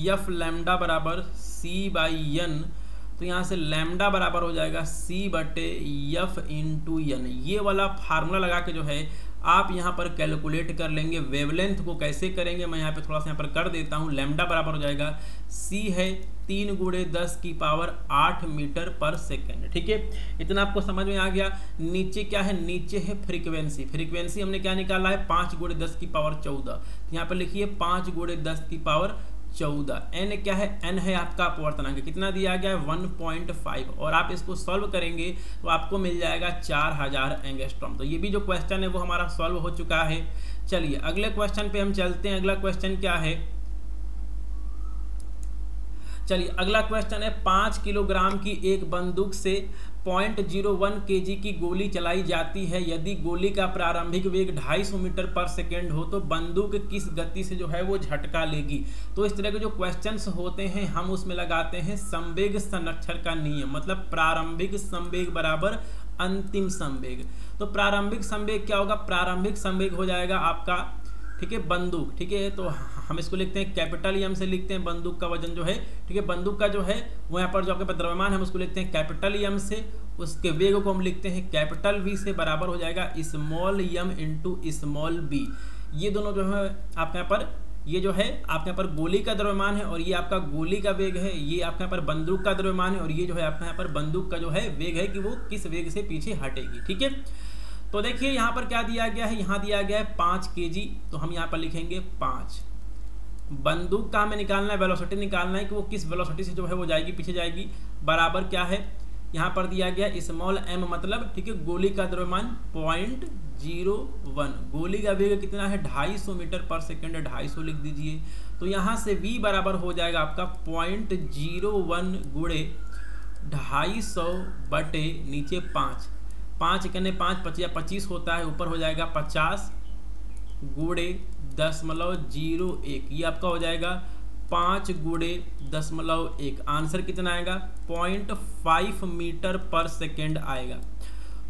f लैम्डा बराबर c/n। तो यहाँ से लैम्डा बराबर हो जाएगा c/f इंटू n। ये वाला फार्मूला लगा के जो है आप यहाँ पर कैलकुलेट कर लेंगे। वेवलेंथ को कैसे करेंगे, मैं यहाँ पे थोड़ा सा यहाँ पर कर देता हूँ। लैम्डा बराबर हो जाएगा c है 3 × 10⁸ मीटर पर सेकेंड, ठीक है। इतना आपको समझ में आ गया। नीचे क्या है, नीचे है फ्रीक्वेंसी। फ्रीक्वेंसी हमने क्या निकाला है 5 × 10⁻14। यहाँ पर लिखिए 5 × 10⁻14। n क्या है, n है आपका अपवर्तनांक, कितना दिया गया है 1.5, और आप इसको सॉल्व करेंगे तो आपको मिल जाएगा 4000 एंगस्ट्रॉम। तो ये भी जो क्वेश्चन है वो हमारा सॉल्व हो चुका है। चलिए अगले क्वेश्चन पे हम चलते हैं। अगला क्वेश्चन क्या है, चलिए अगला क्वेश्चन है 5 किलोग्राम की एक बंदूक से 0.01 kg की गोली चलाई जाती है। यदि गोली का प्रारंभिक वेग 250 मीटर पर सेकेंड हो तो बंदूक किस गति से जो है वो झटका लेगी। तो इस तरह के जो क्वेश्चंस होते हैं हम उसमें लगाते हैं संवेग संरक्षण का नियम, मतलब प्रारंभिक संवेग बराबर अंतिम संवेग। तो प्रारंभिक संवेग क्या होगा, प्रारंभिक संवेग हो जाएगा आपका, ठीक है, बंदूक, ठीक है। तो हम इसको लिखते हैं कैपिटल एम से लिखते हैं बंदूक का वजन जो है, ठीक है। बंदूक का जो है वो यहाँ पर जो आपके पास द्रव्यमान है उसको लिखते हैं कैपिटल एम से, उसके वेग को हम लिखते हैं कैपिटल वी से, बराबर हो जाएगा small M into small B. ये दोनों जो है आपके यहाँ पर, ये जो है आपके यहाँ पर गोली का द्रव्यमान है और ये आपका गोली का वेग है, ये आपके यहाँ पर बंदूक का द्रव्यमान है और ये जो है आपके यहाँ पर बंदूक का जो है वेग है कि वो किस वेग से पीछे हटेगी, ठीक है। तो देखिए यहाँ पर क्या दिया गया है, यहाँ दिया गया है 5 kg, तो हम यहाँ पर लिखेंगे 5। बंदूक का हमें निकालना है, वेलोसिटी निकालना है कि वो किस वेलोसिटी से जो है वो जाएगी, पीछे जाएगी, बराबर क्या है, यहाँ पर दिया गया स्मॉल m, मतलब ठीक है गोली का द्रव्यमान 0.01, गोली का वेग कितना है 250 मीटर पर सेकेंड, 250 लिख दीजिए। तो यहाँ से v बराबर हो जाएगा आपका 0.01 गुणे 250 बटे नीचे 5 कने 5 25 होता है, ऊपर हो जाएगा 50 गुणे 0.01, ये आपका हो जाएगा 5 गुणे 0.1। आंसर कितना आएगा 0.5 मीटर पर सेकेंड आएगा।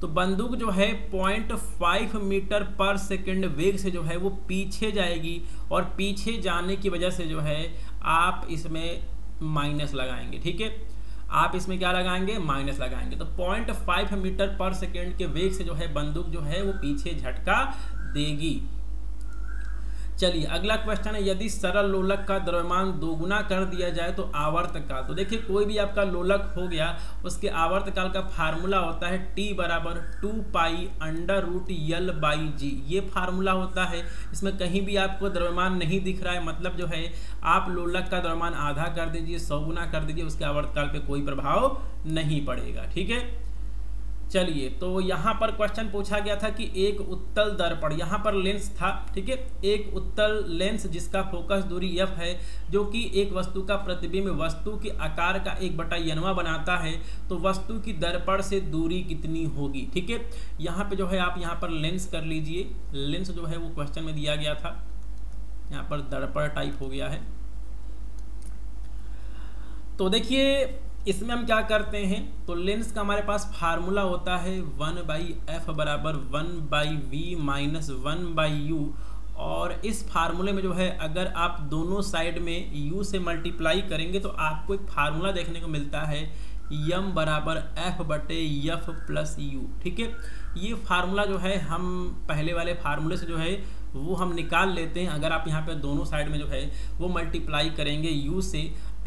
तो बंदूक जो है 0.5 मीटर पर सेकेंड वेग से जो है वो पीछे जाएगी, और पीछे जाने की वजह से जो है आप इसमें माइनस लगाएंगे, ठीक है। आप इसमें क्या लगाएंगे, माइनस लगाएंगे। तो 0.5 मीटर पर सेकेंड के वेग से जो है बंदूक जो है वो पीछे झटका देगी। चलिए अगला क्वेश्चन है, यदि सरल लोलक का द्रव्यमान दोगुना कर दिया जाए तो आवर्तकाल। तो देखिए कोई भी आपका लोलक हो गया, उसके आवर्तकाल का फार्मूला होता है T बराबर 2π√L/g, ये फार्मूला होता है। इसमें कहीं भी आपको द्रव्यमान नहीं दिख रहा है, मतलब जो है आप लोलक का द्रव्यमान आधा कर दीजिए, 100 गुना कर दीजिए, उसके आवर्तकाल पे कोई प्रभाव नहीं पड़ेगा, ठीक है। चलिए तो यहाँ पर क्वेश्चन पूछा गया था कि एक उत्तल दर्पण, यहाँ पर लेंस था, ठीक है, एक उत्तल लेंस जिसका फोकस दूरी f है, जो कि एक वस्तु का प्रतिबिंब वस्तु के आकार का 1/n बनाता है, तो वस्तु की दर्पण से दूरी कितनी होगी, ठीक है। यहाँ पे जो है आप यहाँ पर लेंस कर लीजिए, लेंस जो है वो क्वेश्चन में दिया गया था, यहाँ पर दर्पण टाइप हो गया है। तो देखिए इसमें हम क्या करते हैं, तो लेंस का हमारे पास फार्मूला होता है 1/f बराबर 1/v माइनस 1/u, और इस फार्मूले में जो है अगर आप दोनों साइड में u से मल्टीप्लाई करेंगे तो आपको एक फार्मूला देखने को मिलता है m बराबर f/f प्लस u, ठीक है। ये फार्मूला जो है हम पहले वाले फार्मूले से जो है वो हम निकाल लेते हैं। अगर आप यहाँ पे दोनों साइड में जो है वो मल्टीप्लाई करेंगे u से,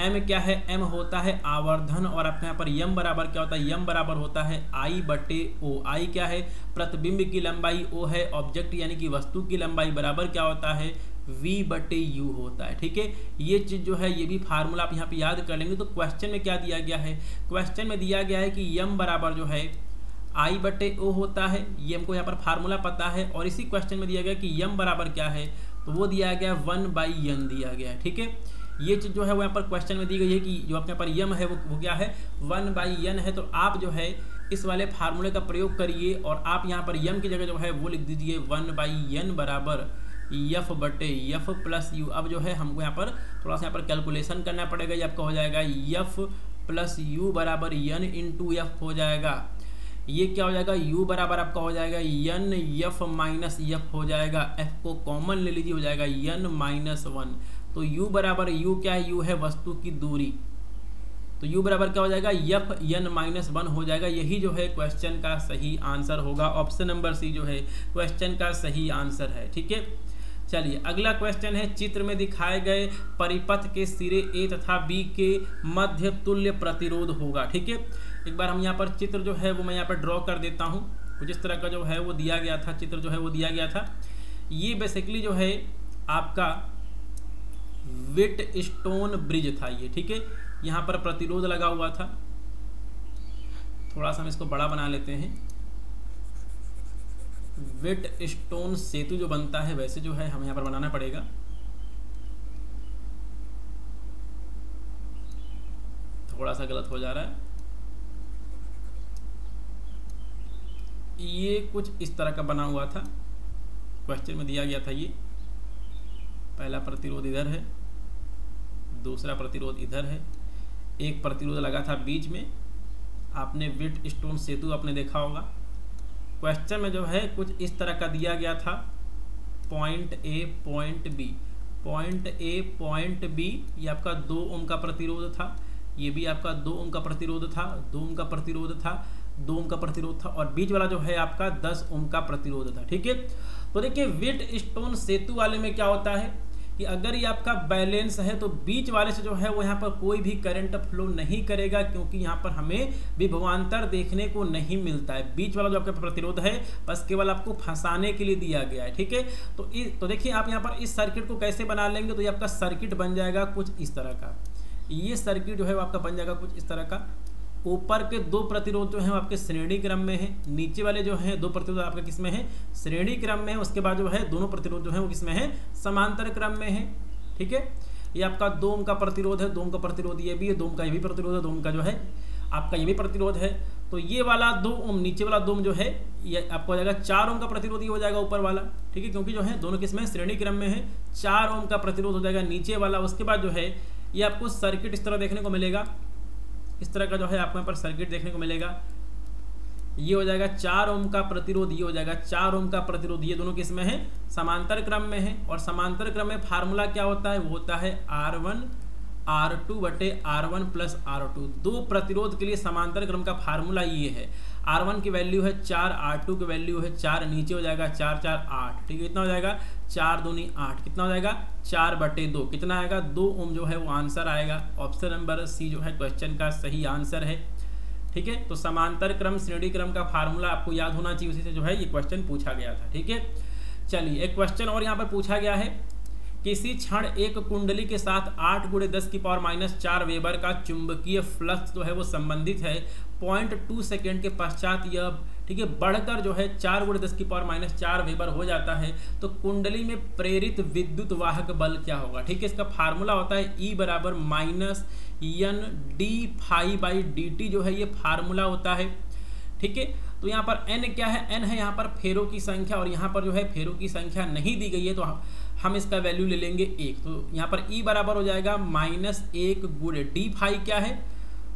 m क्या है, m होता है आवर्धन, और आपके यहाँ पर m बराबर क्या होता है, m बराबर होता है I बटे O। I क्या है, प्रतिबिंब की लंबाई, O है ऑब्जेक्ट यानी कि वस्तु की लंबाई, बराबर क्या होता है, v बटे u होता है। ठीक है, ये चीज़ जो है ये भी फार्मूला आप यहाँ पे याद कर लेंगे। तो क्वेश्चन में क्या दिया गया है, क्वेश्चन में दिया गया है कि m बराबर जो है I बटे O होता है, ये हमको यहाँ पर फार्मूला पता है। और इसी क्वेश्चन में दिया गया कि m बराबर क्या है, तो वो दिया गया 1/n दिया गया है। ठीक है, ये चीज़ जो है वो यहाँ पर क्वेश्चन में दी गई है कि जो आपके यहाँ पर m है वो क्या है, 1/n है। तो आप जो है इस वाले फार्मूले का प्रयोग करिए और आप यहाँ पर m की जगह जो है वो लिख दीजिए 1/n बराबर f बटे f प्लस u। अब जो है हमको यहाँ पर थोड़ा सा यहाँ पर कैलकुलेशन करना पड़ेगा। ये आपका हो जाएगा f प्लस u बराबर n इंटू f हो जाएगा। ये क्या हो जाएगा, u बराबर आपका हो जाएगा n f माइनस f हो जाएगा। f को कॉमन ले लीजिए, हो जाएगा n माइनस 1। तो u बराबर, u क्या है, u है वस्तु की दूरी। तो u बराबर क्या हो जाएगा, f n माइनस 1 हो जाएगा। यही जो है क्वेश्चन का सही आंसर होगा। ऑप्शन नंबर सी जो है क्वेश्चन का सही आंसर है। ठीक है, चलिए अगला क्वेश्चन है, चित्र में दिखाए गए परिपथ के सिरे A तथा B के मध्य तुल्य प्रतिरोध होगा। ठीक है, एक बार हम यहाँ पर चित्र जो है वो मैं यहाँ पर ड्रॉ कर देता हूँ। कुछ इस तरह का जो है वो दिया गया था, चित्र जो है वो दिया गया था। ये बेसिकली जो है आपका व्हीटस्टोन ब्रिज था ये। ठीक है, यहाँ पर प्रतिरोध लगा हुआ था। थोड़ा सा हम इसको बड़ा बना लेते हैं। व्हीटस्टोन सेतु जो बनता है वैसे जो है हमें यहाँ पर बनाना पड़ेगा। थोड़ा सा गलत हो जा रहा है। ये कुछ इस तरह का बना हुआ था, क्वेश्चन में दिया गया था। ये पहला प्रतिरोध इधर है, दूसरा प्रतिरोध इधर है, एक प्रतिरोध लगा था बीच में। आपने व्हीटस्टोन सेतु आपने देखा होगा। क्वेश्चन में जो है कुछ इस तरह का दिया गया था, point A point B, point A point B, ये आपका 2 ओम का प्रतिरोध था। ये भी आपका 2 ओम का प्रतिरोध था, 2 ओम का प्रतिरोध था, 2 ओम का प्रतिरोध था, और बीच वाला जो है आपका 10 ओम का प्रतिरोध था। ठीक है, तो देखिए व्हीटस्टोन सेतु वाले में क्या होता है कि अगर ये आपका बैलेंस है तो बीच वाले से जो है वो यहाँ पर कोई भी करंट फ्लो नहीं करेगा, क्योंकि यहाँ पर हमें विभवांतर देखने को नहीं मिलता है। बीच वाला जो आपका प्रतिरोध है बस केवल आपको फंसाने के लिए दिया गया है। ठीक है, तो देखिए आप यहाँ पर इस सर्किट को कैसे बना लेंगे, तो ये आपका सर्किट बन जाएगा कुछ इस तरह का। ये सर्किट जो है वो आपका बन जाएगा कुछ इस तरह का। ऊपर के 2 प्रतिरोध जो हैं वो आपके श्रेणी क्रम में है, नीचे वाले जो हैं 2 प्रतिरोध आपके किस में है, श्रेणी क्रम में है। उसके बाद जो है दोनों प्रतिरोध जो है वो किस में है, समांतर क्रम में है। ठीक है, ये आपका 2 ओम का प्रतिरोध है, 2 ओम का प्रतिरोध ये भी है, 2 ओम का ये भी प्रतिरोध है, 2 ओम का जो है आपका ये भी प्रतिरोध है। तो ये वाला 2 ओम, नीचे वाला 2 ओम जो है ये आपको हो जाएगा 4 ओम का प्रतिरोध, ये हो जाएगा ऊपर वाला। ठीक है, क्योंकि जो है दोनों किस में श्रेणी क्रम में है। 4 ओम का प्रतिरोध हो जाएगा नीचे वाला। उसके बाद जो है ये आपको सर्किट इस तरह देखने को मिलेगा, इस तरह का जो है आपको यहाँ पर सर्किट देखने को मिलेगा। ये हो जाएगा 4 ओम का प्रतिरोध, ये हो जाएगा 4 ओम का प्रतिरोध। ये दोनों किस में है, समांतर क्रम में है। और समांतर क्रम में फार्मूला क्या होता है, वो होता है R1 R2 बटे R1 प्लस R2। 2 प्रतिरोध के लिए समांतर क्रम का फार्मूला ये है। R1 की वैल्यू है 4, R2 की वैल्यू है 4, नीचे हो जाएगा 4 4 8। ठीक है, कितना हो जाएगा 4 दूनी 8, कितना हो जाएगा 4 बटे 2, कितना आएगा 2 ओम जो है वो आंसर आएगा। ऑप्शन नंबर सी जो है क्वेश्चन का सही आंसर है। ठीक है, तो समांतर क्रम श्रेणी क्रम का फार्मूला आपको याद होना चाहिए, उसी से जो है ये क्वेश्चन पूछा गया था। ठीक है, चलिए एक क्वेश्चन और यहाँ पर पूछा गया है। किसी क्षण एक कुंडली के साथ 8 × 10⁻⁴ वेबर का चुंबकीय फ्लक्स जो है वो संबंधित है। 0.2 सेकेंड के पश्चात यह ठीक है बढ़कर जो है 4 × 10⁻⁴ वेबर हो जाता है। तो कुंडली में प्रेरित विद्युत वाहक बल क्या होगा। ठीक है, इसका फार्मूला होता है E बराबर -N/d∅/dt जो है ये फार्मूला होता है। ठीक है, तो यहाँ पर N क्या है, N है यहाँ पर फेरों की संख्या, और यहाँ पर जो है फेरों की संख्या नहीं दी गई है, तो हम इसका वैल्यू ले लेंगे 1। तो यहाँ पर E बराबर हो जाएगा -1 × d∅ क्या है,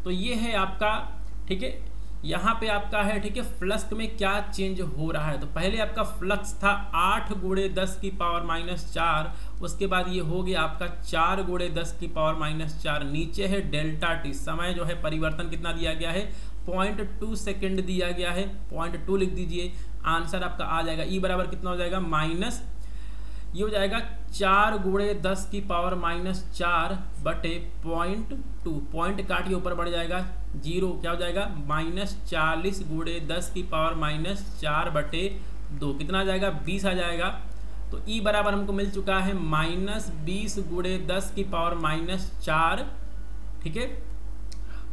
तो ये है आपका। ठीक है, यहाँ पे आपका है। ठीक है, फ्लक्स में क्या चेंज हो रहा है, तो पहले आपका फ्लक्स था 8 × 10⁻⁴, उसके बाद ये हो गया आपका 4 × 10⁻⁴। नीचे है डेल्टा टी, समय जो है परिवर्तन कितना दिया गया है, 0.2 सेकेंड दिया गया है। 0.2 लिख दीजिए, आंसर आपका आ जाएगा। E बराबर कितना हो जाएगा, माइनस ये हो जाएगा 4 गुणे 10 की पावर -4 बटे 0.2, पॉइंट काटिए ऊपर बढ़ जाएगा 0, क्या हो जाएगा -40 गुणे 10 की पावर -4 बटे 2, कितना आ जाएगा 20 आ जाएगा। तो ई बराबर हमको मिल चुका है -20 गुणे 10 की पावर -4, ठीक है।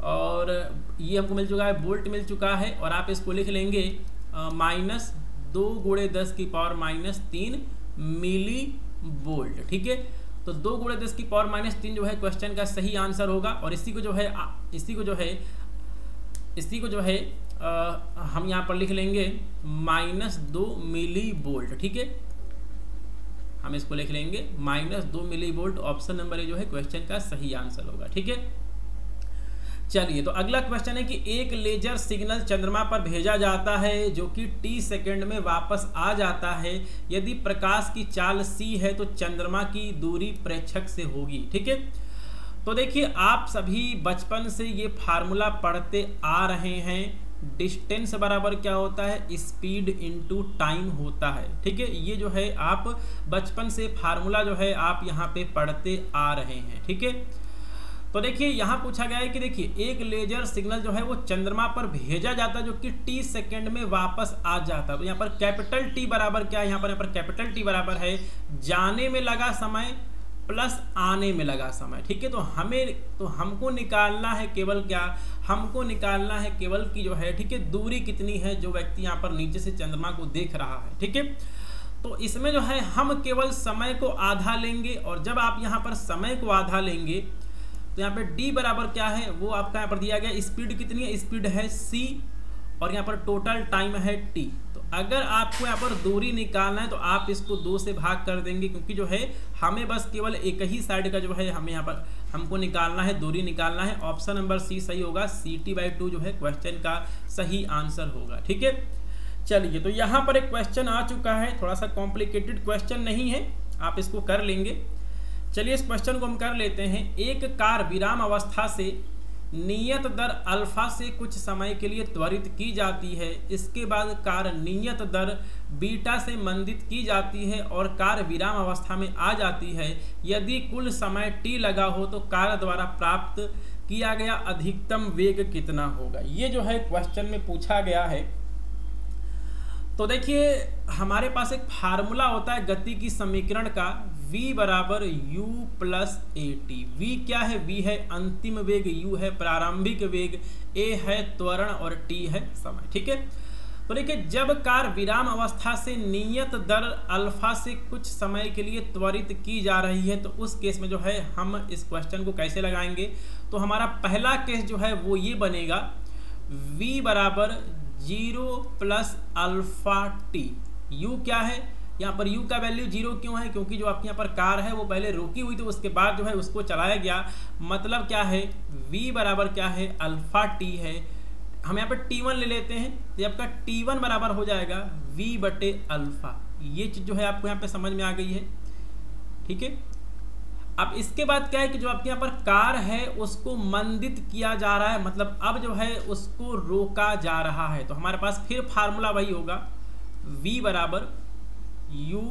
और ये हमको मिल चुका है वोल्ट मिल चुका है, और आप इसको लिख लेंगे -2 गुणे 10 की पावर -3 मिली वोल्ट, ठीक है। तो 2 गुणे 10 की पावर -3 जो है क्वेश्चन का सही आंसर होगा। और इसी को जो है हम यहाँ पर लिख लेंगे -2 मिली वोल्ट, ठीक है। हम इसको लिख लेंगे -2 millivolt. Option number A जो है क्वेश्चन का सही आंसर होगा, ठीक है। चलिए, तो अगला क्वेश्चन है कि एक लेजर सिग्नल चंद्रमा पर भेजा जाता है जो कि t सेकंड में वापस आ जाता है। यदि प्रकाश की चाल c है तो चंद्रमा की दूरी प्रेक्षक से होगी, ठीक है। तो देखिए, आप सभी बचपन से ये फार्मूला पढ़ते आ रहे हैं, डिस्टेंस बराबर क्या होता है स्पीड इनटू टाइम होता है, ठीक है। ये जो है आप बचपन से फार्मूला जो है आप यहाँ पे पढ़ते आ रहे हैं, ठीक है। तो देखिए, यहाँ पूछा गया है कि देखिए एक लेजर सिग्नल जो है वो चंद्रमा पर भेजा जाता है जो कि t सेकंड में वापस आ जाता है। तो यहाँ पर कैपिटल T बराबर क्या है, यहाँ पर कैपिटल T बराबर है जाने में लगा समय प्लस आने में लगा समय, ठीक है। तो हमको निकालना है केवल क्या, हमको निकालना है केवल कि जो है, ठीक है, दूरी कितनी है जो व्यक्ति यहाँ पर नीचे से चंद्रमा को देख रहा है, ठीक है। तो इसमें जो है हम केवल समय को आधा लेंगे, और जब आप यहाँ पर समय को आधा लेंगे तो यहाँ पे d बराबर क्या है वो आपका यहाँ पर दिया गया, स्पीड कितनी है, स्पीड है c, और यहाँ पर टोटल टाइम है t। तो अगर आपको यहाँ पर दूरी निकालना है तो आप इसको 2 से भाग कर देंगे, क्योंकि जो है हमें बस केवल एक ही साइड का जो है हमें यहाँ पर हमको निकालना है, दूरी निकालना है। ऑप्शन नंबर सी सही होगा, ct/2 जो है क्वेश्चन का सही आंसर होगा, ठीक है। चलिए, तो यहाँ पर एक क्वेश्चन आ चुका है, थोड़ा सा कॉम्प्लिकेटेड क्वेश्चन नहीं है, आप इसको कर लेंगे। चलिए, इस क्वेश्चन को हम कर लेते हैं। एक कार विराम अवस्था से नियत दर अल्फा से कुछ समय के लिए त्वरित की जाती है। इसके बाद कार नियत दर बीटा से मंदित की जाती है और कार विराम अवस्था में आ जाती है। यदि कुल समय t लगा हो तो कार द्वारा प्राप्त किया गया अधिकतम वेग कितना होगा। ये जो है क्वेश्चन में पूछा गया है। तो देखिए, हमारे पास एक फार्मूला होता है गति की समीकरण का, v बराबर u प्लस at। v क्या है, v है अंतिम वेग, u है प्रारंभिक वेग, a है त्वरण और t है समय, ठीक है। तो देखिए, जब कार विराम अवस्था से नियत दर अल्फा से कुछ समय के लिए त्वरित की जा रही है, तो उस केस में जो है हम इस क्वेश्चन को कैसे लगाएंगे। तो हमारा पहला केस जो है वो ये बनेगा, v बराबर 0 प्लस अल्फा t। u क्या है, यहाँ पर u का वैल्यू 0 क्यों है, क्योंकि जो आपके यहाँ पर कार है वो पहले रुकी हुई थी, उसके बाद जो है उसको चलाया गया। मतलब क्या है, v बराबर क्या है अल्फा t है। हम यहाँ पर t1 ले लेते हैं, तो आपका t1 बराबर हो जाएगा v बटे अल्फा। ये चीज जो है आपको यहाँ पे समझ में आ गई है, ठीक है। अब इसके बाद क्या है कि जो आपके यहाँ पर कार है उसको मंदित किया जा रहा है, मतलब अब जो है उसको रोका जा रहा है। तो हमारे पास फिर फार्मूला वही होगा, v बराबर u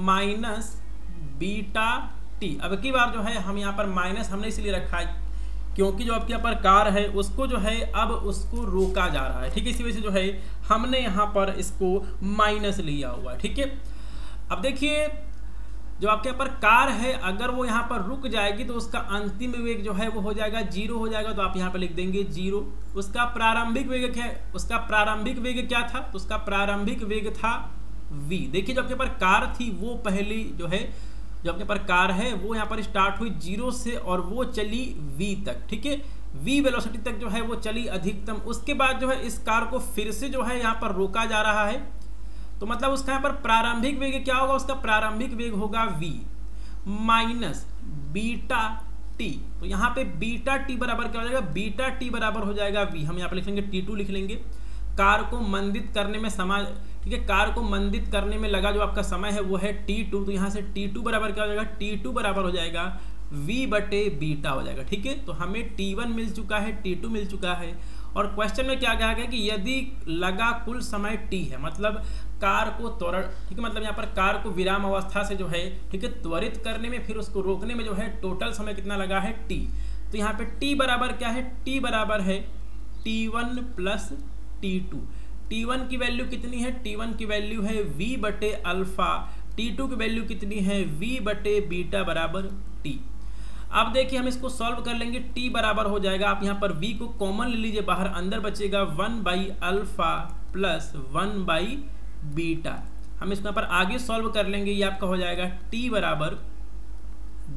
माइनस बीटा t। अब की बार जो है हम यहाँ पर माइनस हमने इसलिए रखा है क्योंकि जो आपके यहाँ पर कार है उसको जो है अब उसको रोका जा रहा है, ठीक है। इसी वजह से जो है हमने यहाँ पर इसको माइनस लिया हुआ है, ठीक है। अब देखिए, जो आपके यहाँ पर कार है अगर वो यहाँ पर रुक जाएगी तो उसका अंतिम वेग जो है वो हो जाएगा 0 हो जाएगा। तो आप यहाँ पर लिख देंगे 0। उसका प्रारंभिक वेग क्या है, उसका प्रारंभिक वेग क्या था, तो उसका प्रारंभिक वेग था v। देखिए, जो आपके पर कार थी वो पहली जो है, जो आपके पर कार है वो यहाँ पर स्टार्ट हुई 0 से और वो चली v तक, ठीक है। v वेलोसिटी तक जो है वो चली अधिकतम। उसके बाद जो है इस कार को फिर से जो है यहाँ पर रोका जा रहा है, तो मतलब उसका यहाँ पर प्रारंभिक वेग क्या होगा, उसका प्रारंभिक वेग होगा v माइनस बीटा t। तो यहाँ पे बीटा t बराबर क्या हो जाएगा, बीटा t बराबर हो जाएगा v। हम यहाँ पर लिख लेंगे t2 लिख लेंगे। कार को मंदित करने में समय, ठीक है, कार को मंदित करने में लगा जो आपका समय है वो है t2। तो यहाँ से t2 बराबर क्या हो जाएगा, t2 बराबर हो जाएगा v बटे बीटा हो जाएगा, ठीक है। तो हमें t1 मिल चुका है, t2 मिल चुका है। और क्वेश्चन में क्या कहा गया कि यदि लगा कुल समय t है, मतलब कार को त्वरण, ठीक है, मतलब यहाँ पर कार को विराम अवस्था से जो है, ठीक है, त्वरित करने में, फिर उसको रोकने में जो है टोटल समय कितना लगा है t। तो यहाँ पे t बराबर क्या है, t बराबर है t1 प्लस t2। t1 की वैल्यू कितनी है, t1 की वैल्यू है v बटे अल्फा, t2 की वैल्यू कितनी है v बटे बीटा बराबर t। अब देखिए हम इसको सॉल्व कर लेंगे, t बराबर हो जाएगा, आप यहाँ पर v को कॉमन ले लीजिए बाहर, अंदर बचेगा 1 by alpha plus 1 by beta. हम इसको यहाँ पर आगे सॉल्व कर लेंगे, ये आपका हो जाएगा t बराबर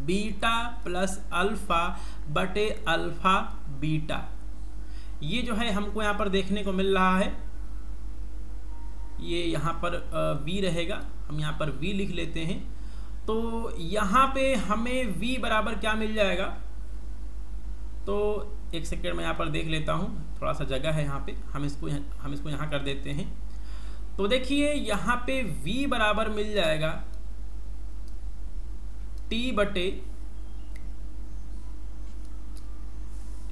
बीटा प्लस अल्फा बटे अल्फा बीटा। ये जो है हमको यहाँ पर देखने को मिल रहा है, ये यहाँ पर v रहेगा, हम यहाँ पर v लिख लेते हैं। तो यहाँ पे हमें v बराबर क्या मिल जाएगा, तो एक सेकेंड में यहाँ पर देख लेता हूँ, थोड़ा सा जगह है यहाँ पे, हम इसको यहाँ कर देते हैं। तो देखिए यहाँ पे v बराबर मिल जाएगा t बटे,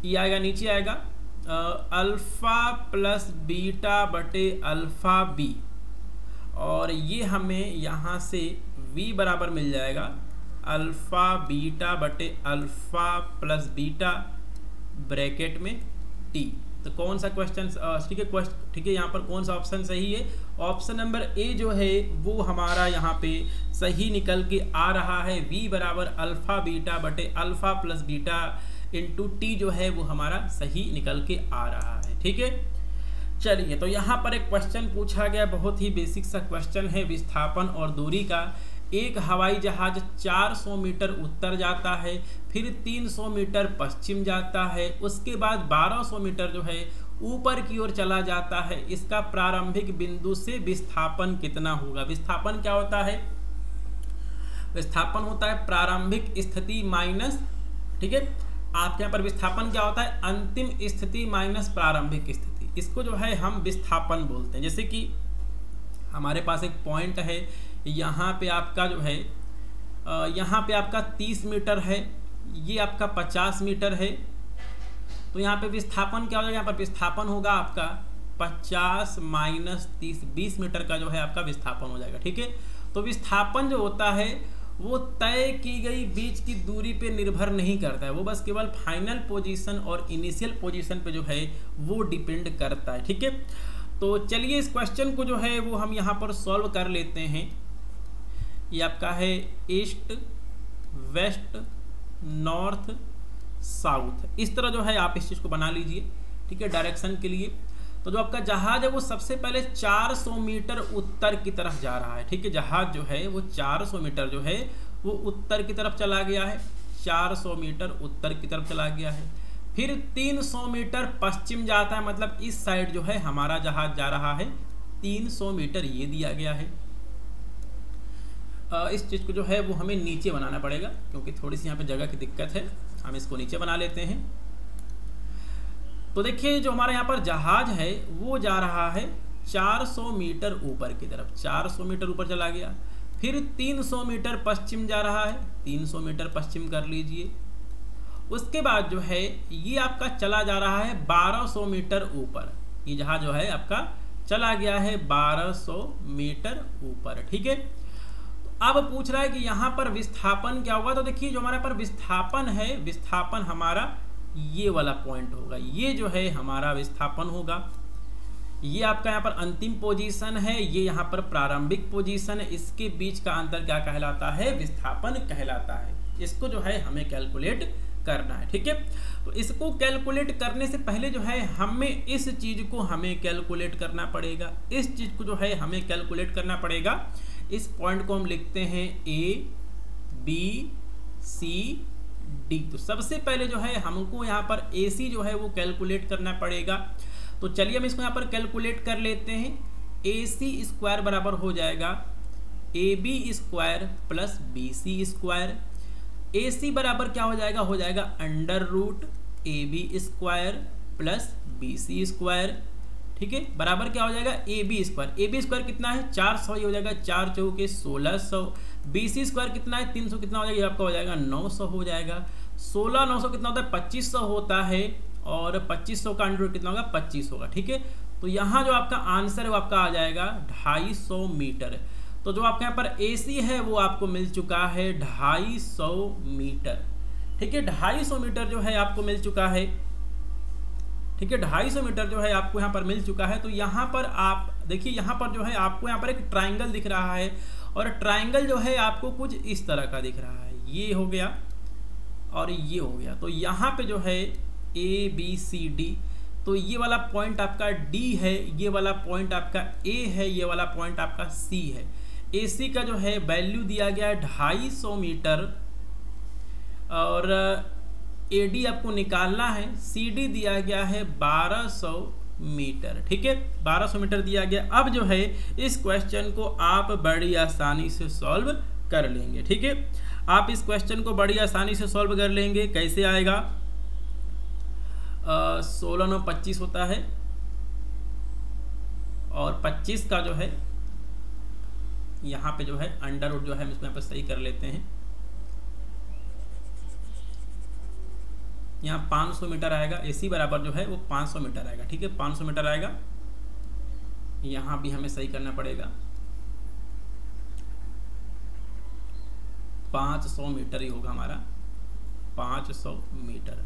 ये आएगा नीचे आएगा अल्फा प्लस बीटा बटे अल्फा b, और ये हमें यहाँ से v बराबर मिल जाएगा अल्फा बीटा बटे अल्फा प्लस बीटा ब्रैकेट में t। तो कौन सा क्वेश्चन, ठीक है, यहाँ पर कौन सा ऑप्शन सही है, ऑप्शन नंबर ए जो है वो हमारा यहाँ पे सही निकल के आ रहा है। v बराबर अल्फा बीटा बटे alpha plus beta into T जो है वो हमारा सही निकल के आ रहा है। ठीक है, चलिए तो यहाँ पर एक क्वेश्चन पूछा गया, बहुत ही बेसिक सा क्वेश्चन है विस्थापन और दूरी का। एक हवाई जहाज 400 मीटर उत्तर जाता है, फिर 300 मीटर पश्चिम जाता है, उसके बाद 1200 मीटर जो है ऊपर की ओर चला जाता है। इसका प्रारंभिक बिंदु से विस्थापन कितना होगा। विस्थापन क्या होता है, विस्थापन होता है प्रारंभिक स्थिति माइनस, ठीक है, आपके यहाँ पर विस्थापन क्या होता है, अंतिम स्थिति माइनस प्रारंभिक स्थिति। इसको जो है हम विस्थापन बोलते हैं। जैसे कि हमारे पास एक पॉइंट है, यहाँ पे आपका जो है, यहाँ पे आपका 30 मीटर है, ये आपका 50 मीटर है, तो यहाँ पे विस्थापन क्या हो जाएगा, यहाँ पर विस्थापन होगा आपका 50 माइनस 30, 20 मीटर का जो है आपका विस्थापन हो जाएगा। ठीक है, तो विस्थापन जो होता है वो तय की गई बीच की दूरी पे निर्भर नहीं करता है, वो बस केवल फाइनल पोजीशन और इनिशियल पोजीशन पे जो है वो डिपेंड करता है। ठीक है, तो चलिए इस क्वेश्चन को जो है वो हम यहाँ पर सॉल्व कर लेते हैं। ये आपका है ईस्ट वेस्ट नॉर्थ साउथ, इस तरह जो है आप इस चीज़ को बना लीजिए। ठीक है, डायरेक्शन के लिए तो जो आपका जहाज है वो सबसे पहले 400 मीटर उत्तर की तरफ जा रहा है। ठीक है, जहाज जो है वो 400 मीटर जो है वो उत्तर की तरफ चला गया है, 400 मीटर उत्तर की तरफ चला गया है। फिर 300 मीटर पश्चिम जाता है, मतलब इस साइड जो है हमारा जहाज जा रहा है 300 मीटर, ये दिया गया है। इस चीज़ को जो है वो हमें नीचे बनाना पड़ेगा क्योंकि थोड़ी सी यहाँ पे जगह की दिक्कत है, हम इसको नीचे बना लेते हैं। तो देखिए जो हमारा यहाँ पर जहाज है वो जा रहा है 400 मीटर ऊपर की तरफ, 400 मीटर ऊपर चला गया। फिर 300 मीटर पश्चिम जा रहा है, 300 मीटर पश्चिम कर लीजिए। उसके बाद जो है ये आपका चला जा रहा है 1200 मीटर ऊपर, ये जहाज जो है आपका चला गया है 1200 मीटर ऊपर। ठीक है, तो अब पूछ रहा है कि यहाँ पर विस्थापन क्या होगा। तो देखिए जो हमारे पर विस्थापन है, विस्थापन हमारा ये वाला पॉइंट होगा, ये जो है हमारा विस्थापन होगा। ये आपका यहाँ पर अंतिम पोजीशन है, ये यहाँ पर प्रारंभिक पोजीशन है, इसके बीच का अंतर क्या कहलाता है, विस्थापन कहलाता है। इसको जो है हमें कैलकुलेट करना है। ठीक है, तो इसको कैलकुलेट करने से पहले जो है हमें इस चीज को हमें कैलकुलेट करना पड़ेगा, इस चीज को जो है हमें कैलकुलेट करना पड़ेगा। इस पॉइंट को हम लिखते हैं ए बी सी डी। तो सबसे पहले जो है हमको यहाँ पर ए सी जो है वो कैलकुलेट करना पड़ेगा। तो चलिए हम इसको यहाँ पर कैलकुलेट कर लेते हैं। ए सी स्क्वायर बराबर हो जाएगा a b square plus b c square. A c बराबर क्या हो जाएगा under root a b square plus b c square. ठीक है, बराबर क्या हो जाएगा a b square. A b square कितना है 400, ये हो जाएगा 4 चौके 1600। बी सी स्क्वायर कितना है 300, कितना हो जाएगा ये आपका हो जाएगा 900 हो जाएगा। 16 900 कितना होता है 2500 होता है, और 2500 का अंडर रूट कितना होगा 25 होगा। ठीक है, तो यहाँ जो आपका आंसर है वो आपका आ जाएगा 250 मीटर। तो जो आपके यहाँ पर AC है वो आपको मिल चुका है 250 मीटर। ठीक है, 250 मीटर जो है आपको मिल चुका है। ठीक है, 250 मीटर जो है आपको यहाँ पर मिल चुका है। तो यहाँ पर आप देखिए, यहाँ पर जो है आपको यहाँ पर एक ट्राइंगल दिख रहा है, और ट्राइंगल जो है आपको कुछ इस तरह का दिख रहा है। ये हो गया और ये हो गया। तो यहाँ पे जो है ABCD, तो ये वाला पॉइंट आपका D है, ये वाला पॉइंट आपका A है, ये वाला पॉइंट आपका C है। AC का जो है वैल्यू दिया गया है 250 मीटर, और AD आपको निकालना है। CD दिया गया है 1200 मीटर। ठीक है, 1200 मीटर दिया गया। अब जो है इस क्वेश्चन को आप बड़ी आसानी से सॉल्व कर लेंगे। ठीक है, आप इस क्वेश्चन को बड़ी आसानी से सॉल्व कर लेंगे। कैसे आएगा? 16 9 25 होता है, और 25 का जो है यहाँ पे जो है अंडर रूट जो है हम इसको यहाँ पर सही कर लेते हैं। यहाँ 500 मीटर आएगा। AC बराबर जो है वो 500 मीटर आएगा। ठीक है, 500 मीटर आएगा। यहाँ भी हमें सही करना पड़ेगा, 500 मीटर ही होगा हमारा, 500 मीटर।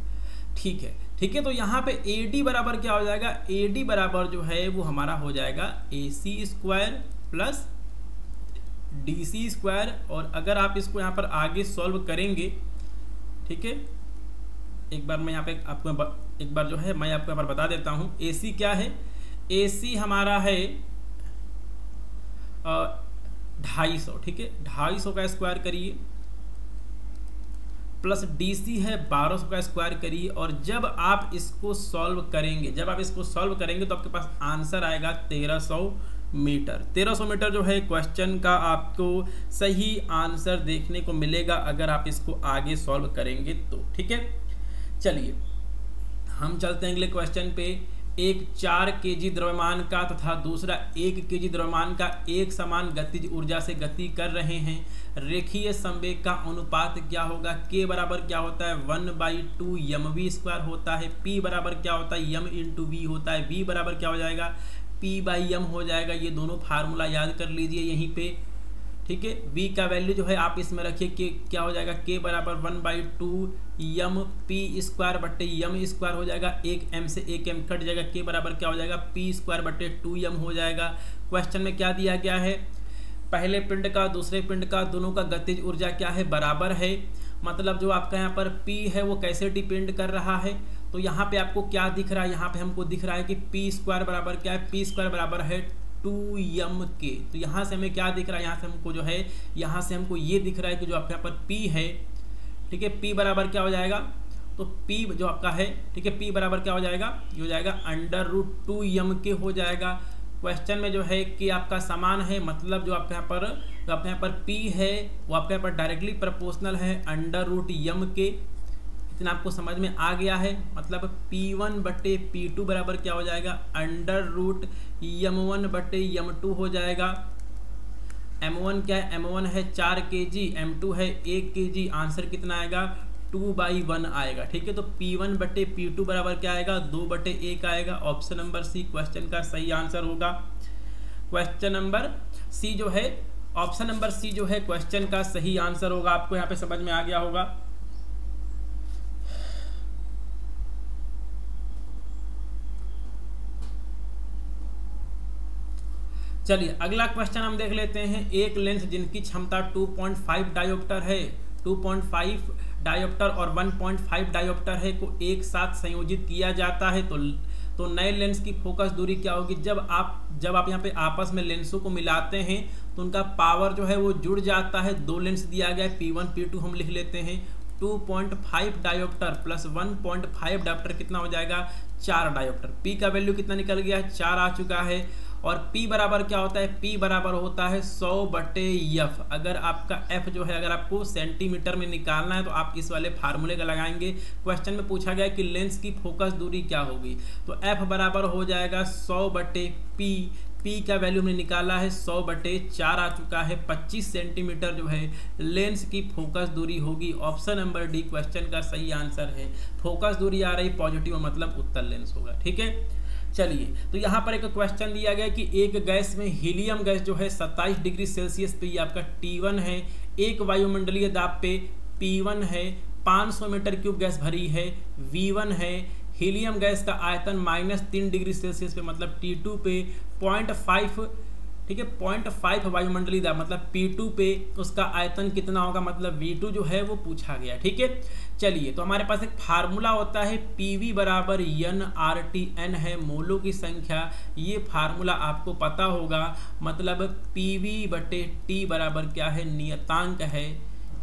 ठीक है, ठीक है। तो यहाँ पे AD बराबर क्या हो जाएगा? AD बराबर जो है वो हमारा हो जाएगा AC square plus DC square. और अगर आप इसको यहाँ पर आगे सॉल्व करेंगे, ठीक है, एक बार मैं यहाँ पे आपको एक बार जो है मैं आपको यहाँ पर बता देता हूँ। AC क्या है? AC हमारा है 250। ठीक है, 250 का स्क्वायर करिए, प्लस DC है 1200 का स्क्वायर करिए। और जब आप इसको सॉल्व करेंगे, तो आपके पास आंसर आएगा 1300 मीटर। 1300 मीटर जो है क्वेश्चन का आपको सही आंसर देखने को मिलेगा अगर आप इसको आगे सॉल्व करेंगे तो। ठीक है, चलिए हम चलते हैं अगले क्वेश्चन पे। एक 4 kg द्रव्यमान का तथा दूसरा 1 kg द्रव्यमान का एक समान गतिज ऊर्जा से गति कर रहे हैं। रेखीय संवेग का अनुपात क्या होगा? K बराबर क्या होता है? 1/2 mv स्क्वायर होता है। P बराबर क्या होता है? m × v होता है। V बराबर क्या हो जाएगा? P/m हो जाएगा। ये दोनों फार्मूला याद कर लीजिए यहीं पे। ठीक है, V का वैल्यू जो है आप इसमें रखिए कि क्या हो जाएगा? K बराबर 1/2 mp स्क्वायर बट्टे m स्क्वायर हो जाएगा। एक m से एक m कट जाएगा। K बराबर क्या हो जाएगा? p स्क्वायर बट्टे 2m हो जाएगा। क्वेश्चन में क्या दिया गया है? पहले पिंड का दूसरे पिंड का दोनों का गतिज ऊर्जा क्या है? बराबर है। मतलब जो आपका यहाँ पर P है वो कैसे डिपेंड कर रहा है? तो यहाँ पे आपको क्या दिख रहा है? यहाँ पे हमको दिख रहा है कि P स्क्वायर बराबर क्या है? P स्क्वायर बराबर है 2m_k। तो यहाँ से हमें क्या दिख रहा है? यहाँ से हमको जो है, यहाँ से हमको ये दिख रहा है कि जो आपके यहाँ पर P है, ठीक है, P बराबर क्या हो जाएगा? तो P जो आपका है, ठीक है, P बराबर क्या हो जाएगा? ये हो जाएगा √2m_k हो जाएगा। क्वेश्चन में जो है कि आपका समान है, मतलब जो आपके यहाँ पर P है वो आपके यहाँ पर डायरेक्टली प्रोपोर्शनल है √m_k। इतना आपको समझ में आ गया है। मतलब P1/P2 बराबर क्या हो जाएगा? √m1/m2 हो जाएगा। m1 क्या है? m1 है 4 kg, m2 है 1 kg। आंसर कितना आएगा? 2/1 आएगा। ठीक है, तो P1/P2 बराबर क्या आएगा? 2/1 आएगा। ऑप्शन नंबर सी क्वेश्चन का सही आंसर होगा। क्वेश्चन नंबर सी जो है, ऑप्शन नंबर सी जो है क्वेश्चन का सही आंसर होगा। आपको यहाँ पे समझ में आ गया होगा। चलिए अगला क्वेश्चन हम देख लेते हैं। एक लेंस जिनकी क्षमता 2.5 डायोप्टर है, 2.5 डायोप्टर और 1.5 डायोप्टर है को एक साथ संयोजित किया जाता है तो नए लेंस की फोकस दूरी क्या होगी? जब आप यहाँ पे आपस में लेंसों को मिलाते हैं तो उनका पावर जो है वो जुड़ जाता है। दो लेंस दिया गया है P1 P2 हम लिख लेते हैं। 2.5 डायोप्टर प्लस 1.5 डायोप्टर कितना हो जाएगा? 4 डायोप्टर। P का वैल्यू कितना निकल गया है? 4 आ चुका है। और P बराबर क्या होता है? P बराबर होता है 100/F। अगर आपका F जो है, अगर आपको सेंटीमीटर में निकालना है तो आप इस वाले फार्मूले का लगाएंगे। क्वेश्चन में पूछा गया कि लेंस की फोकस दूरी क्या होगी, तो F बराबर हो जाएगा 100/P। P का वैल्यू हमने निकाला है 100/4 आ चुका है। 25 सेंटीमीटर जो है लेंस की फोकस दूरी होगी। ऑप्शन नंबर डी क्वेश्चन का सही आंसर है। फोकस दूरी आ रही पॉजिटिव, मतलब उत्तल लेंस होगा। ठीक है, चलिए, तो यहाँ पर एक क्वेश्चन दिया गया कि एक गैस में हीलियम गैस जो है 27 डिग्री सेल्सियस पे, ये आपका T1 है, एक वायुमंडलीय दाब पे P1 है, 500 मीटर क्यूब गैस भरी है, V1 है, हीलियम गैस का आयतन -3 डिग्री सेल्सियस पे मतलब T2 पे, 0.5, ठीक है, 0.5 वायुमंडलीय दाब मतलब P2 पे उसका आयतन कितना होगा मतलब V2 जो है वो पूछा गया। ठीक है, चलिए, तो हमारे पास एक फार्मूला होता है PV बराबर NRT, N है मोलों की संख्या, ये फार्मूला आपको पता होगा, मतलब PV बटे T बराबर क्या है, नियतांक है,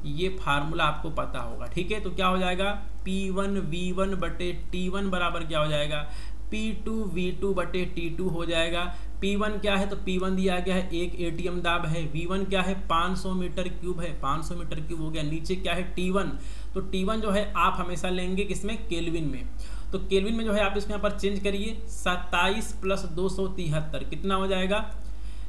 ये फार्मूला आपको पता होगा। ठीक है, तो क्या हो जाएगा, P1 V1 बटे T1 बराबर क्या हो जाएगा, P2 V2 बटे T2 हो जाएगा। P1 क्या है, तो P1 दिया गया है, एक एटीएम दाब है। V1 क्या है, 500 मीटर क्यूब है, 500 मीटर क्यूब हो गया। नीचे क्या है, T1, तो T1 जो है आप हमेशा लेंगे किसमें, केल्विन में, तो केल्विन में जो है आप इसको यहाँ पर चेंज करिए, 27 + 273 कितना हो जाएगा,